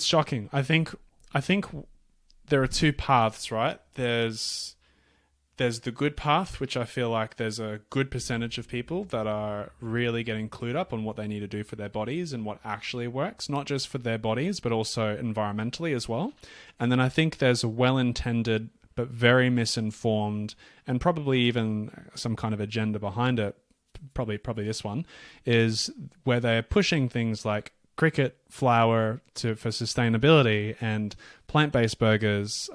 shocking. I think there are two paths, right? There's the good path, which I feel like there's a good percentage of people that are really getting clued up on what they need to do for their bodies and what actually works, not just for their bodies, but also environmentally as well. And then I think there's a well-intended but very misinformed, and probably even some kind of agenda behind it, probably this one, is where they're pushing things like cricket flour for sustainability and plant-based burgers.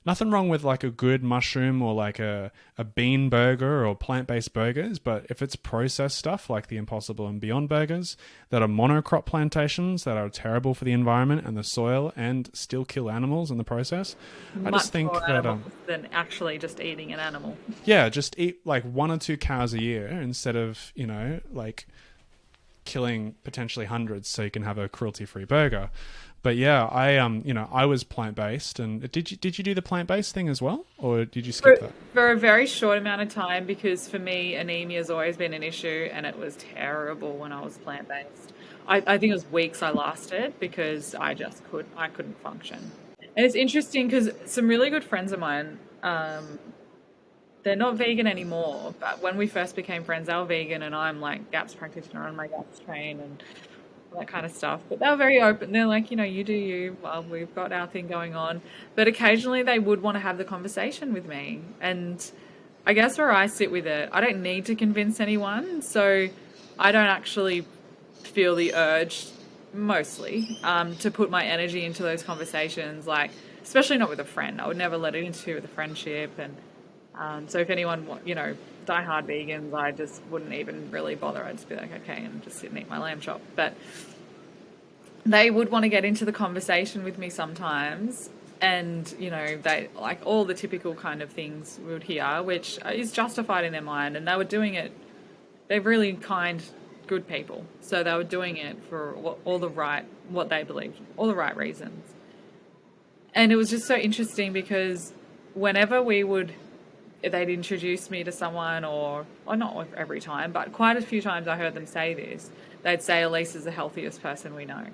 Nothing wrong with like a good mushroom or like a bean burger or plant-based burgers, but if it's processed stuff like the Impossible and Beyond burgers that are monocrop plantations that are terrible for the environment and the soil and still kill animals in the process, I just think that than actually just eating an animal. Yeah, just eat like 1 or 2 cows a year instead of like killing potentially hundreds so you can have a cruelty-free burger. But yeah, I was plant-based. And did you do the plant-based thing as well, or did you skip that? For a very short amount of time, because for me anemia has always been an issue, and it was terrible when I was plant-based. I think it was weeks I lasted because I couldn't function. And it's interesting because some really good friends of mine, they're not vegan anymore, but when we first became friends, they were vegan, and I'm like GAPS practitioner on my GAPS train and all that kind of stuff. But they were very open. They're like, you do you. Well, we've got our thing going on. But occasionally they would want to have the conversation with me. And I guess where I sit with it, I don't need to convince anyone. So I don't actually feel the urge, mostly, to put my energy into those conversations, like, especially not with a friend. I would never let it interfere with a friendship. And So if anyone, diehard vegans, I just wouldn't even really bother. I'd just be like, okay, and just sit and eat my lamb chop. But they would want to get into the conversation with me sometimes. And, they like all the typical kind of things we would hear, which is justified in their mind. And they were doing it, they're really kind, good people. So they were doing it for what they believed, all the right reasons. And it was just so interesting because whenever they'd introduce me to someone, or not every time, but quite a few times I heard them say this, they'd say Elise is the healthiest person we know.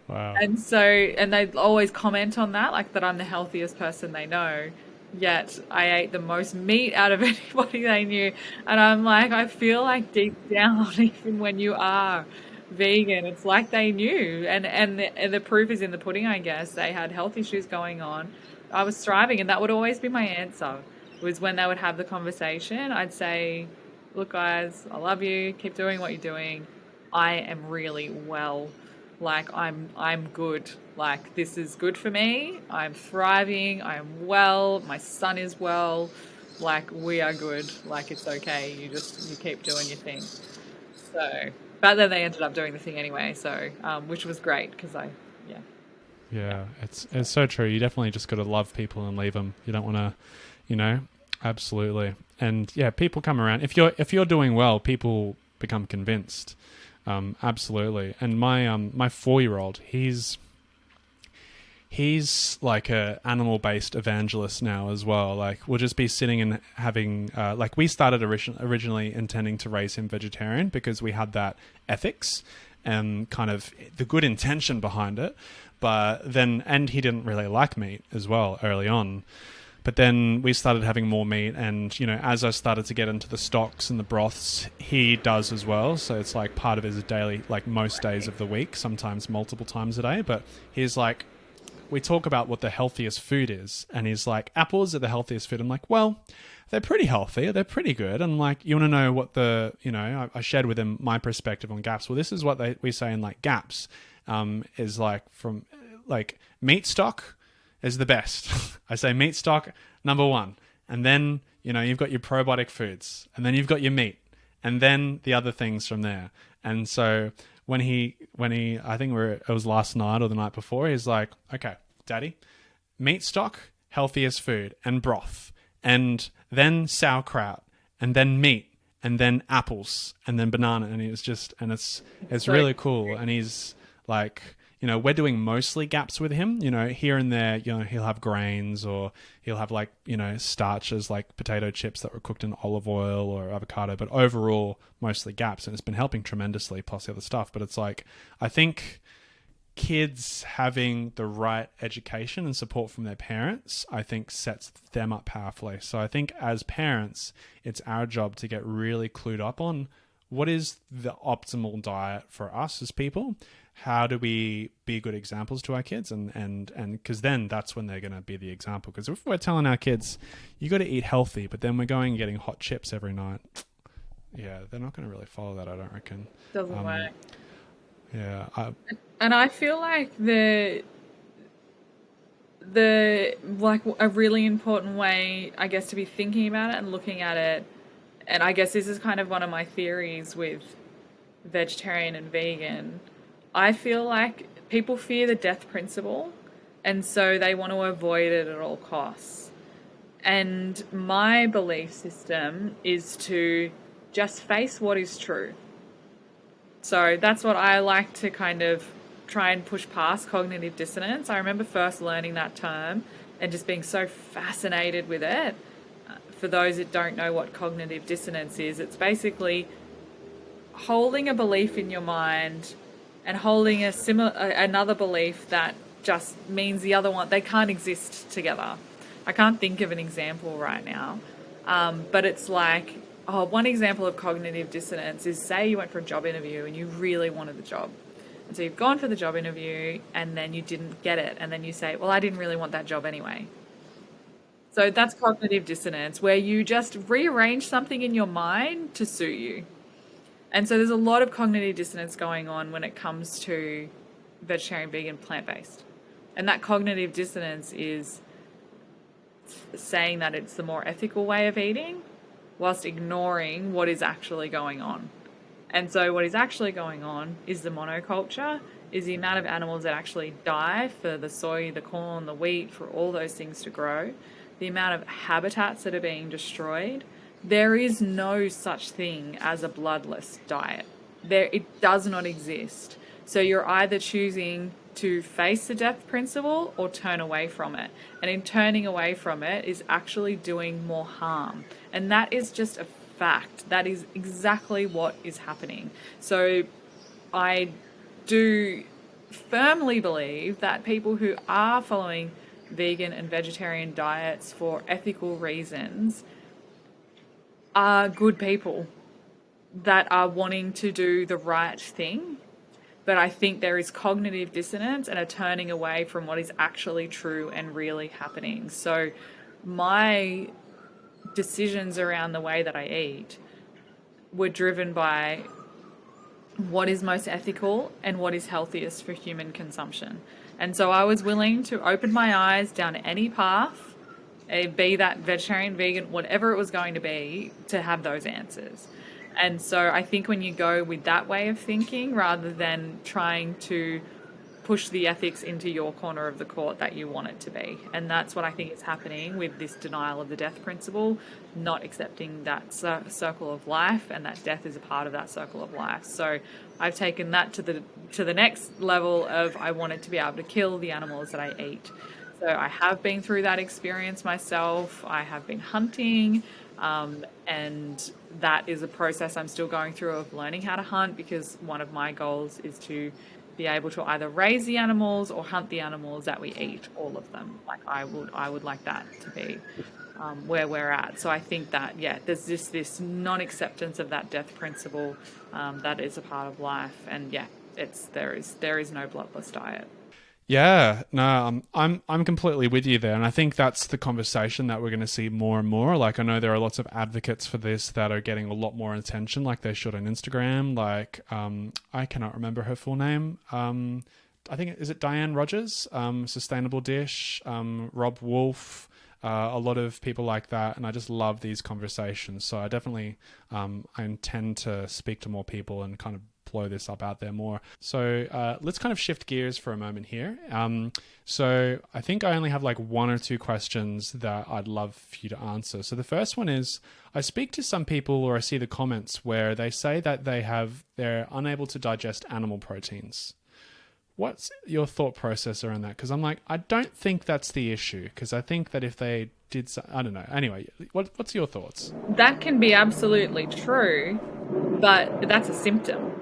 Wow. And they'd always comment on that, like that I'm the healthiest person they know, yet I ate the most meat out of anybody they knew. And I'm like, I feel like deep down, even when you are vegan, it's like they knew. And the proof is in the pudding, I guess. They had health issues going on. I was thriving, and that would always be my answer, was when they would have the conversation, I'd say, look, guys, I love you. Keep doing what you're doing. I am really well. Like, I'm good. Like, this is good for me. I'm thriving. I'm well. My son is well. Like, we are good. Like, it's okay. You keep doing your thing. So, but then they ended up doing the thing anyway. So, which was great because Yeah, it's so true. You definitely just got to love people and leave them. You don't want to, absolutely. And yeah, people come around. If you're doing well, people become convinced. Absolutely. And my 4-year-old, he's like a animal-based evangelist now as well. Like, we'll just be sitting and having like, we started originally intending to raise him vegetarian because we had that ethics and kind of the good intention behind it. But then, and he didn't really like meat as well early on. But then we started having more meat, and, as I started to get into the stocks and the broths, he does as well. So it's like part of his daily, like most days of the week, sometimes multiple times a day. But he's like, we talk about what the healthiest food is, and he's like, apples are the healthiest food. I'm like, well, they're pretty healthy. They're pretty good. And like, you want to know what I shared with him my perspective on GAPS. Well, this is what we say in like GAPS, is like from like meat stock is the best. I say meat stock, number one. And then, you've got your probiotic foods, and then you've got your meat, and then the other things from there. And so when he, I think it was last night or the night before, he's like, okay, Daddy, meat stock, healthiest food, and broth, and then sauerkraut, and then meat, and then apples, and then banana. And it's really cool. And he's like, we're doing mostly GAPS with him, here and there, he'll have grains, or he'll have like, starches like potato chips that were cooked in olive oil or avocado, but overall mostly GAPS. And it's been helping tremendously, plus the other stuff. But it's like, I think kids having the right education and support from their parents, I think sets them up powerfully. So I think as parents, it's our job to get really clued up on what is the optimal diet for us as people. How do we be good examples to our kids? And because then that's when they're going to be the example. Because if we're telling our kids, you got to eat healthy, but then we're going and getting hot chips every night, yeah, they're not going to really follow that, I don't reckon. doesn't work. Yeah. And I feel like the like a really important way, I guess, to be thinking about it and looking at it, and I guess this is kind of one of my theories with vegetarian and vegan. I feel like people fear the death principle, and so they want to avoid it at all costs. And my belief system is to just face what is true. So that's what I like to kind of try and push past, cognitive dissonance. I remember first learning that term and just being so fascinated with it. For those that don't know what cognitive dissonance is, it's holding a belief in your mind and holding another belief that just means the other one, they can't exist together. I can't think of an example right now, but it's like, one example of cognitive dissonance is, say you went for a job interview and you really wanted the job. And so you've gone for the job interview and then you didn't get it. And then you say, well, I didn't really want that job anyway. So that's cognitive dissonance, where you just rearrange something in your mind to suit you. And so there's a lot of cognitive dissonance going on when it comes to vegetarian, vegan, plant-based. And that cognitive dissonance is saying that it's the more ethical way of eating whilst ignoring what is actually going on. And so what is actually going on is the monoculture, is the amount of animals that actually die for the soy, the corn, the wheat, for all those things to grow, the amount of habitats that are being destroyed. There is no such thing as a bloodless diet. It does not exist. So you're either choosing to face the death principle or turn away from it. And in turning away from it is actually doing more harm. And that is just a fact. That is exactly what is happening. So I do firmly believe that people who are following vegan and vegetarian diets for ethical reasons are good people that are wanting to do the right thing. But I think there is cognitive dissonance and a turning away from what is actually true and really happening. So my decisions around the way that I eat were driven by what is most ethical and what is healthiest for human consumption. And so I was willing to open my eyes down any path, be that vegetarian, vegan, whatever it was going to be, to have those answers. And so I think when you go with that way of thinking, rather than trying to push the ethics into your corner of the court that you want it to be. And that's what I think is happening with this denial of the death principle, not accepting that circle of life, and that death is a part of that circle of life. So I've taken that to the next level of I wanted to be able to kill the animals that I eat. So I have been through that experience myself. I have been hunting, and that is a process I'm still going through of learning how to hunt, because one of my goals is to be able to either raise the animals or hunt the animals that we eat, all of them. Like I would like that to be where we're at. So I think that, yeah, there's just this non-acceptance of that death principle that is a part of life. And yeah, there is no bloodless diet. Yeah, no, I'm completely with you there, and I think that's the conversation that we're going to see more and more. Like, I know there are lots of advocates for this that are getting a lot more attention, like they should on Instagram. Like, I cannot remember her full name. I think is it Diane Rogers, Sustainable Dish, Rob Wolf, a lot of people like that, and I just love these conversations. So I definitely I intend to speak to more people and kind of blow this up out there more. So let's kind of shift gears for a moment here. So I think I only have like one or two questions that I'd love for you to answer. So the first one is, I speak to some people, or I see the comments where they say that they're unable to digest animal proteins. What's your thought process around that? Because I'm like, I don't think that's the issue, because I think that if they did, I don't know. Anyway, what's your thoughts? That can be absolutely true, but that's a symptom.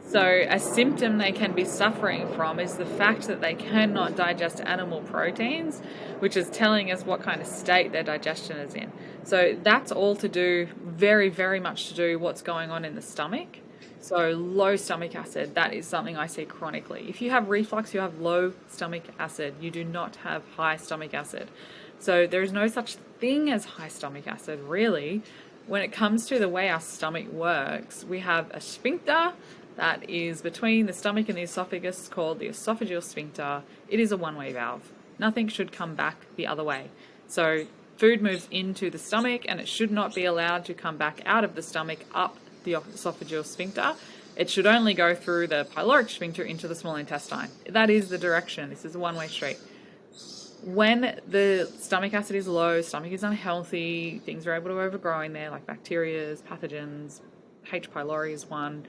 So a symptom they can be suffering from is the fact that they cannot digest animal proteins, which is telling us what kind of state their digestion is in. So that's all to do, very, very much to do what's going on in the stomach. So low stomach acid, that is something I see chronically. If you have reflux, you have low stomach acid. You do not have high stomach acid. So there is no such thing as high stomach acid, really. When it comes to the way our stomach works, we have a sphincter that is between the stomach and the esophagus, called the esophageal sphincter. It is a one-way valve. Nothing should come back the other way. So food moves into the stomach, and it should not be allowed to come back out of the stomach up the esophageal sphincter. It should only go through the pyloric sphincter into the small intestine. That is the direction. This is a one-way street. When the stomach acid is low, stomach is unhealthy, things are able to overgrow in there, like bacteria, pathogens, H. pylori is one,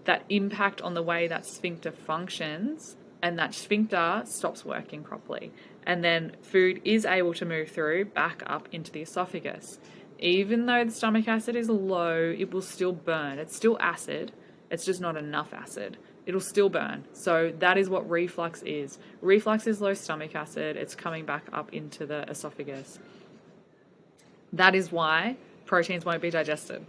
that impact on the way that sphincter functions, and that sphincter stops working properly. And then food is able to move through back up into the esophagus. Even though the stomach acid is low, it will still burn. It's still acid. It's just not enough acid. It'll still burn. So that is what reflux is. Reflux is low stomach acid. It's coming back up into the esophagus. That is why proteins won't be digested.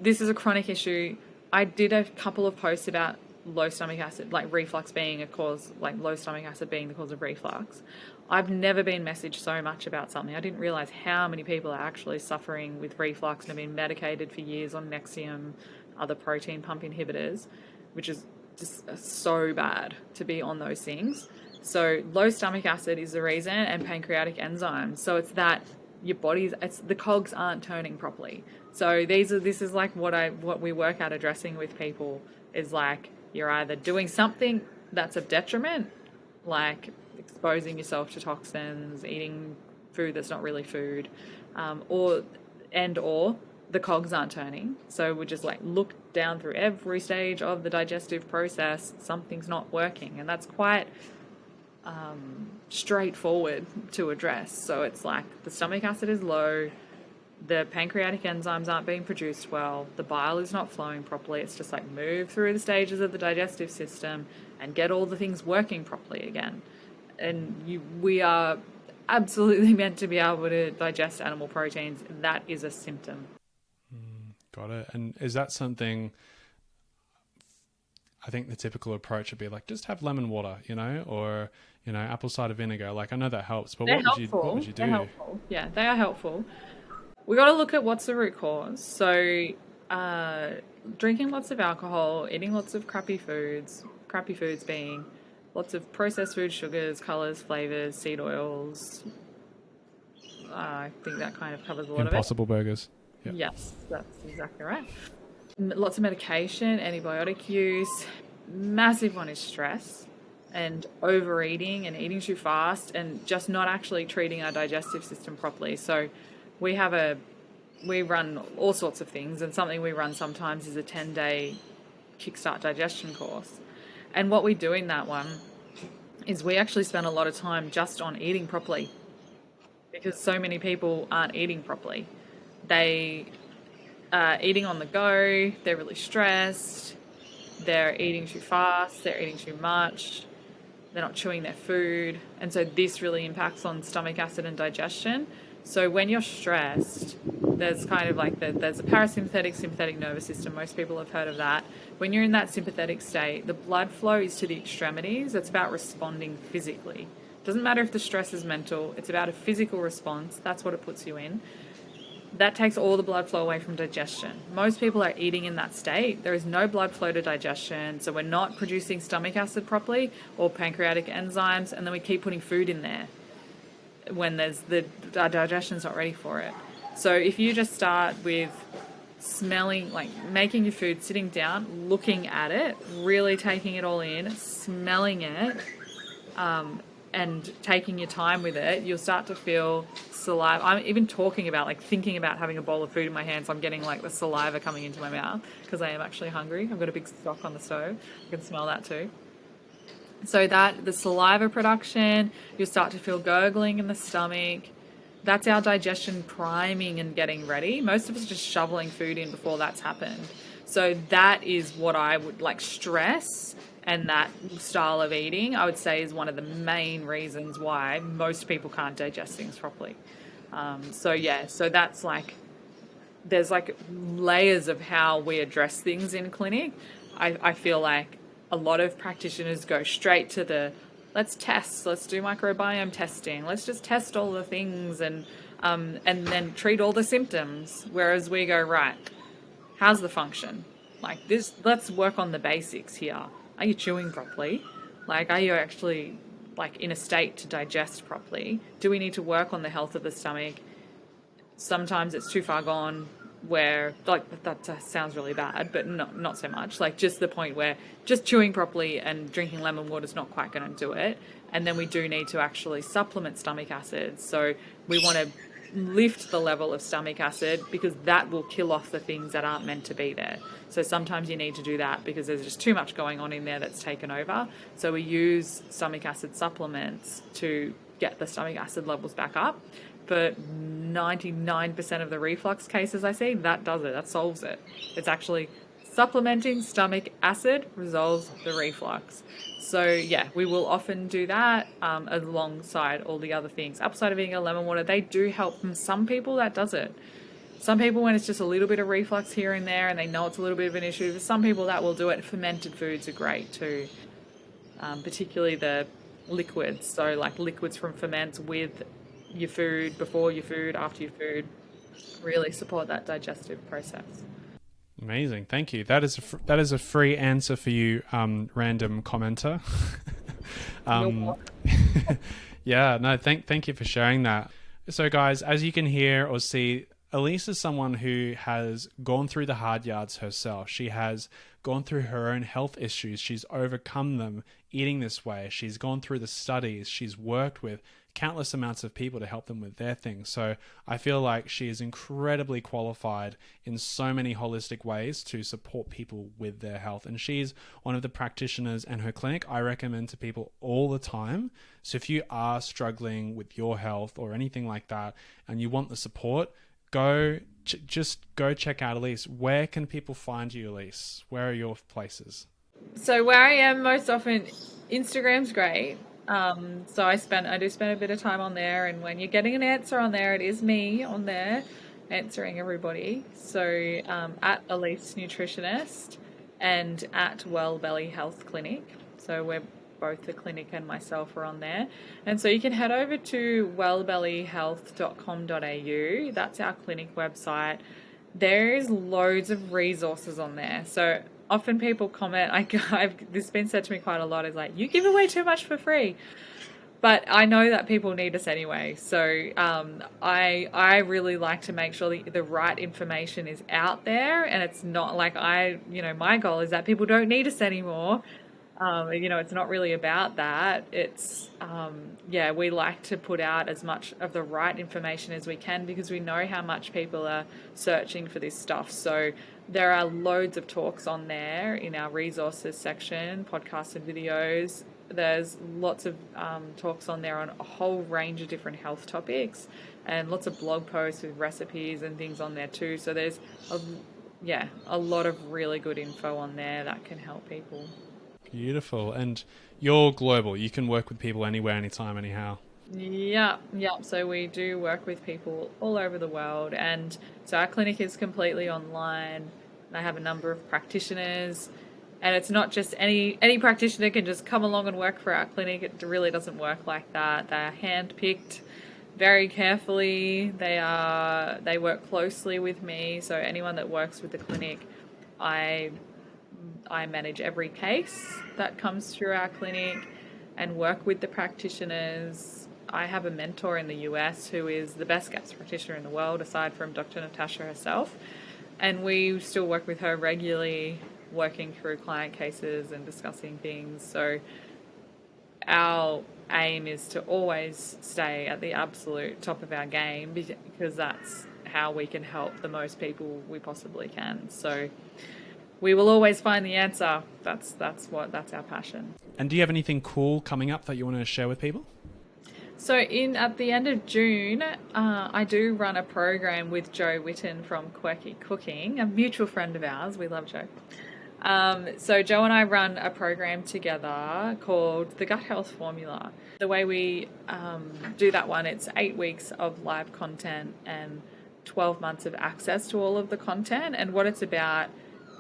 This is a chronic issue. I did a couple of posts about low stomach acid, like reflux being a cause, like low stomach acid being the cause of reflux. I've never been messaged so much about something. I didn't realize how many people are actually suffering with reflux and have been medicated for years on Nexium, other protein pump inhibitors, which is just so bad to be on those things. So low stomach acid is the reason, and pancreatic enzymes. So it's that your it's the cogs aren't turning properly. So this is like what we work at addressing with people is like you're either doing something that's of detriment, like exposing yourself to toxins, eating food that's not really food, or the cogs aren't turning. So we just like look down through every stage of the digestive process. Something's not working, and that's quite straightforward to address. So it's like the stomach acid is low, the pancreatic enzymes aren't being produced well, the bile is not flowing properly. It's just like move through the stages of the digestive system and get all the things working properly again. And we are absolutely meant to be able to digest animal proteins. That is a symptom. Got it. And is that something, I think the typical approach would be like, just have lemon water, or, apple cider vinegar. Like, I know that helps, but what would you do? They're helpful. Yeah, they are helpful. We got to look at what's the root cause. So, drinking lots of alcohol, eating lots of crappy foods being lots of processed food, sugars, colors, flavors, seed oils. I think that kind of covers a lot of it. Impossible burgers. Yep. Yes, that's exactly right. Lots of medication, antibiotic use. Massive one is stress and overeating and eating too fast and just not actually treating our digestive system properly. So we run all sorts of things, and something we run sometimes is a 10-day Kickstart Digestion course. And what we do in that one is we actually spend a lot of time just on eating properly, because so many people aren't eating properly. They are eating on the go, they're really stressed, they're eating too fast, they're eating too much, they're not chewing their food. And so this really impacts on stomach acid and digestion. So when you're stressed, there's kind of like there's a parasympathetic, sympathetic nervous system. Most people have heard of that. When you're in that sympathetic state, the blood flow is to the extremities. It's about responding physically. It doesn't matter if the stress is mental. It's about a physical response. That's what it puts you in. That takes all the blood flow away from digestion. Most people are eating in that state. There is no blood flow to digestion, so we're not producing stomach acid properly or pancreatic enzymes, and then we keep putting food in there when our digestion's not ready for it. So if you just start with smelling, like making your food, sitting down, looking at it, really taking it all in, smelling it, and taking your time with it, you'll start to feel saliva. I'm even talking about, like, thinking about having a bowl of food in my hands. I'm getting like the saliva coming into my mouth because I am actually hungry. I've got a big stock on the stove. I can smell that too. So that the saliva production, you'll start to feel gurgling in the stomach. That's our digestion priming and getting ready. Most of us are just shoveling food in before that's happened. So that is what I would like stress. And that style of eating, I would say, is one of the main reasons why most people can't digest things properly. So that's like, there's like layers of how we address things in clinic. I feel like a lot of practitioners go straight to let's do microbiome testing. Let's just test all the things and then treat all the symptoms. Whereas we go, right, how's the function? Like this, let's work on the basics here. Are you chewing properly? Like, are you actually like in a state to digest properly? Do we need to work on the health of the stomach? Sometimes it's too far gone where, like, that sounds really bad, but not so much. Like, just the point where just chewing properly and drinking lemon water is not quite going to do it. And then we do need to actually supplement stomach acid. So we want to lift the level of stomach acid because that will kill off the things that aren't meant to be there. So sometimes you need to do that because there's just too much going on in there that's taken over. So we use stomach acid supplements to get the stomach acid levels back up. For 99% of the reflux cases I see, that does it. That solves it. It's actually supplementing stomach acid resolves the reflux. So yeah, we will often do that alongside all the other things. Apple cider vinegar, lemon water, they do help. From some people, that does it. Some people, when it's just a little bit of reflux here and there and they know it's a little bit of an issue, for some people that will do it. Fermented foods are great too, particularly the liquids. So like liquids from ferments with your food, before your food, after your food, really support that digestive process. Amazing, thank you. That is a free answer for you, random commenter. um, yeah, no, thank you for sharing that. So guys, as you can hear or see, Elise is someone who has gone through the hard yards herself. She has gone through her own health issues. She's overcome them eating this way. She's gone through the studies. She's worked with countless amounts of people to help them with their things. So I feel like she is incredibly qualified in so many holistic ways to support people with their health. And she's one of the practitioners, and her clinic I recommend to people all the time. So if you are struggling with your health or anything like that and you want the support, just go check out Elise. Where can people find you, Elise? Where are your places? So where I am most often, Instagram's great. So I do spend a bit of time on there, and when you're getting an answer on there, it is me on there answering everybody. So at Elise Nutritionist and at Well Belly Health Clinic. So we're both the clinic and myself are on there. And so you can head over to wellbellyhealth.com.au. That's our clinic website. There is loads of resources on there. So often people comment, this has been said to me quite a lot, is like, you give away too much for free. But I know that people need us anyway. So I really like to make sure the right information is out there, and it's not like my goal is that people don't need us anymore. It's not really about that. It's, we like to put out as much of the right information as we can because we know how much people are searching for this stuff. So there are loads of talks on there in our resources section, podcasts and videos. There's lots of talks on there on a whole range of different health topics, and lots of blog posts with recipes and things on there too. So there's a lot of really good info on there that can help people. Beautiful. And you're global. You can work with people anywhere, anytime, anyhow. Yeah. So we do work with people all over the world. And so our clinic is completely online. I have a number of practitioners. And it's not just any practitioner can just come along and work for our clinic. It really doesn't work like that. They are handpicked very carefully. They work closely with me. So anyone that works with the clinic, I manage every case that comes through our clinic and work with the practitioners. I have a mentor in the US who is the best GAPS practitioner in the world, aside from Dr. Natasha herself. And we still work with her regularly, working through client cases and discussing things. So our aim is to always stay at the absolute top of our game, because that's how we can help the most people we possibly can. So we will always find the answer. That's our passion. And do you have anything cool coming up that you want to share with people? So at the end of June, I do run a program with Joe Witten from Quirky Cooking, a mutual friend of ours. We love Joe. So Joe and I run a program together called the Gut Health Formula. The way we do that one, it's 8 weeks of live content and 12 months of access to all of the content. And what it's about,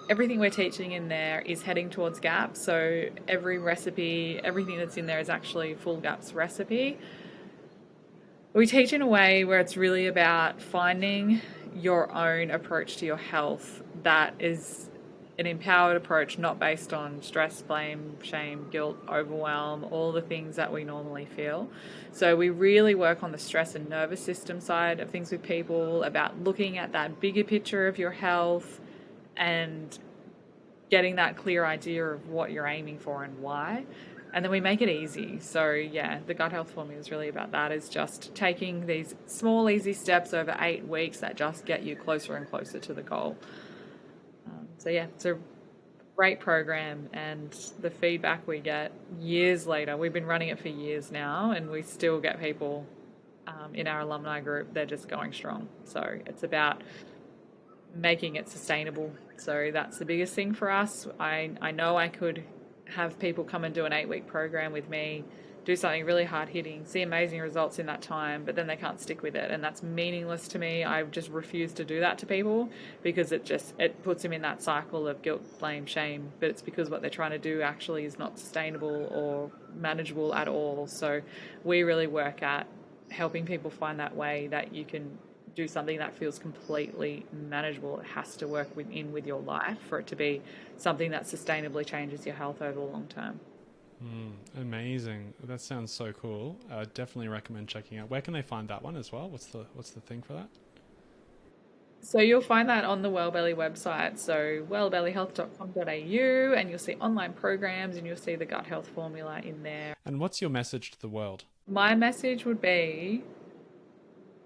everything we're teaching in there is heading towards GAPS. So every recipe, everything that's in there is actually full GAPS recipe. We teach in a way where it's really about finding your own approach to your health that is an empowered approach, not based on stress, blame, shame, guilt, overwhelm, all the things that we normally feel. So we really work on the stress and nervous system side of things with people, about looking at that bigger picture of your health and getting that clear idea of what you're aiming for and why. And then we make it easy. So the Gut Health Formula is really about that, is just taking these small, easy steps over 8 weeks that just get you closer and closer to the goal. It's a great program, and the feedback we get years later, we've been running it for years now, and we still get people in our alumni group, they're just going strong. So it's about making it sustainable. So that's the biggest thing for us. I know I could have people come and do an 8-week program with me, do something really hard hitting, see amazing results in that time, but then they can't stick with it, and that's meaningless to me. I just refuse to do that to people, because it puts them in that cycle of guilt, blame, shame, but it's because what they're trying to do actually is not sustainable or manageable at all. So we really work at helping people find that way that you can do something that feels completely manageable. It has to work with your life for it to be something that sustainably changes your health over the long term. Amazing. That sounds so cool. I definitely recommend checking out. Where can they find that one as well? What's the thing for that? So you'll find that on the Wellbelly website, so wellbellyhealth.com.au, and you'll see online programs and you'll see the gut health formula in there. And what's your message to the world? My message would be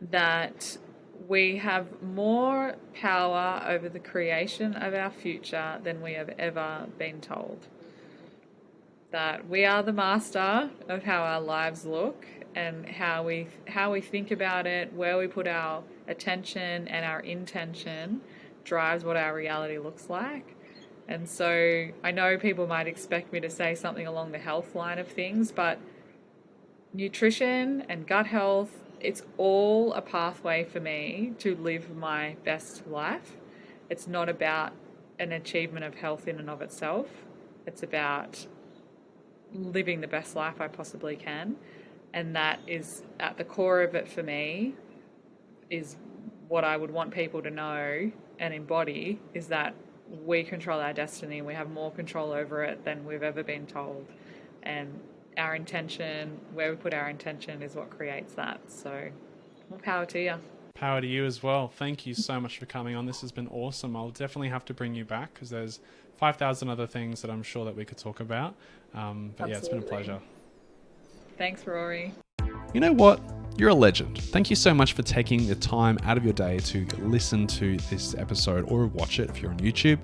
that we have more power over the creation of our future than we have ever been told. That we are the master of how our lives look and how we think about it, where we put our attention and our intention drives what our reality looks like. And so I know people might expect me to say something along the health line of things, but nutrition and gut health, it's all a pathway for me to live my best life. It's not about an achievement of health in and of itself. It's about living the best life I possibly can. And that is at the core of it for me, is what I would want people to know and embody, is that we control our destiny. We have more control over it than we've ever been told. And our intention, where we put our intention, is what creates that. So more power to you. Power to you as well. Thank you so much for coming on. This has been awesome. I'll definitely have to bring you back because there's 5,000 other things that I'm sure that we could talk about. But yeah, it's been a pleasure. Thanks, Rory. You know what? You're a legend. Thank you so much for taking the time out of your day to listen to this episode or watch it if you're on YouTube.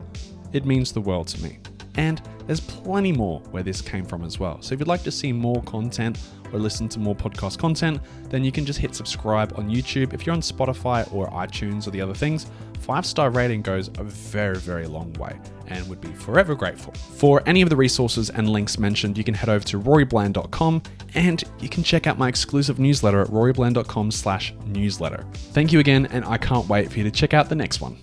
It means the world to me. And there's plenty more where this came from as well. So if you'd like to see more content or listen to more podcast content, then you can just hit subscribe on YouTube. If you're on Spotify or iTunes or the other things, 5-star rating goes a very, very long way and would be forever grateful. For any of the resources and links mentioned, you can head over to rorybland.com and you can check out my exclusive newsletter at rorybland.com/newsletter. Thank you again, and I can't wait for you to check out the next one.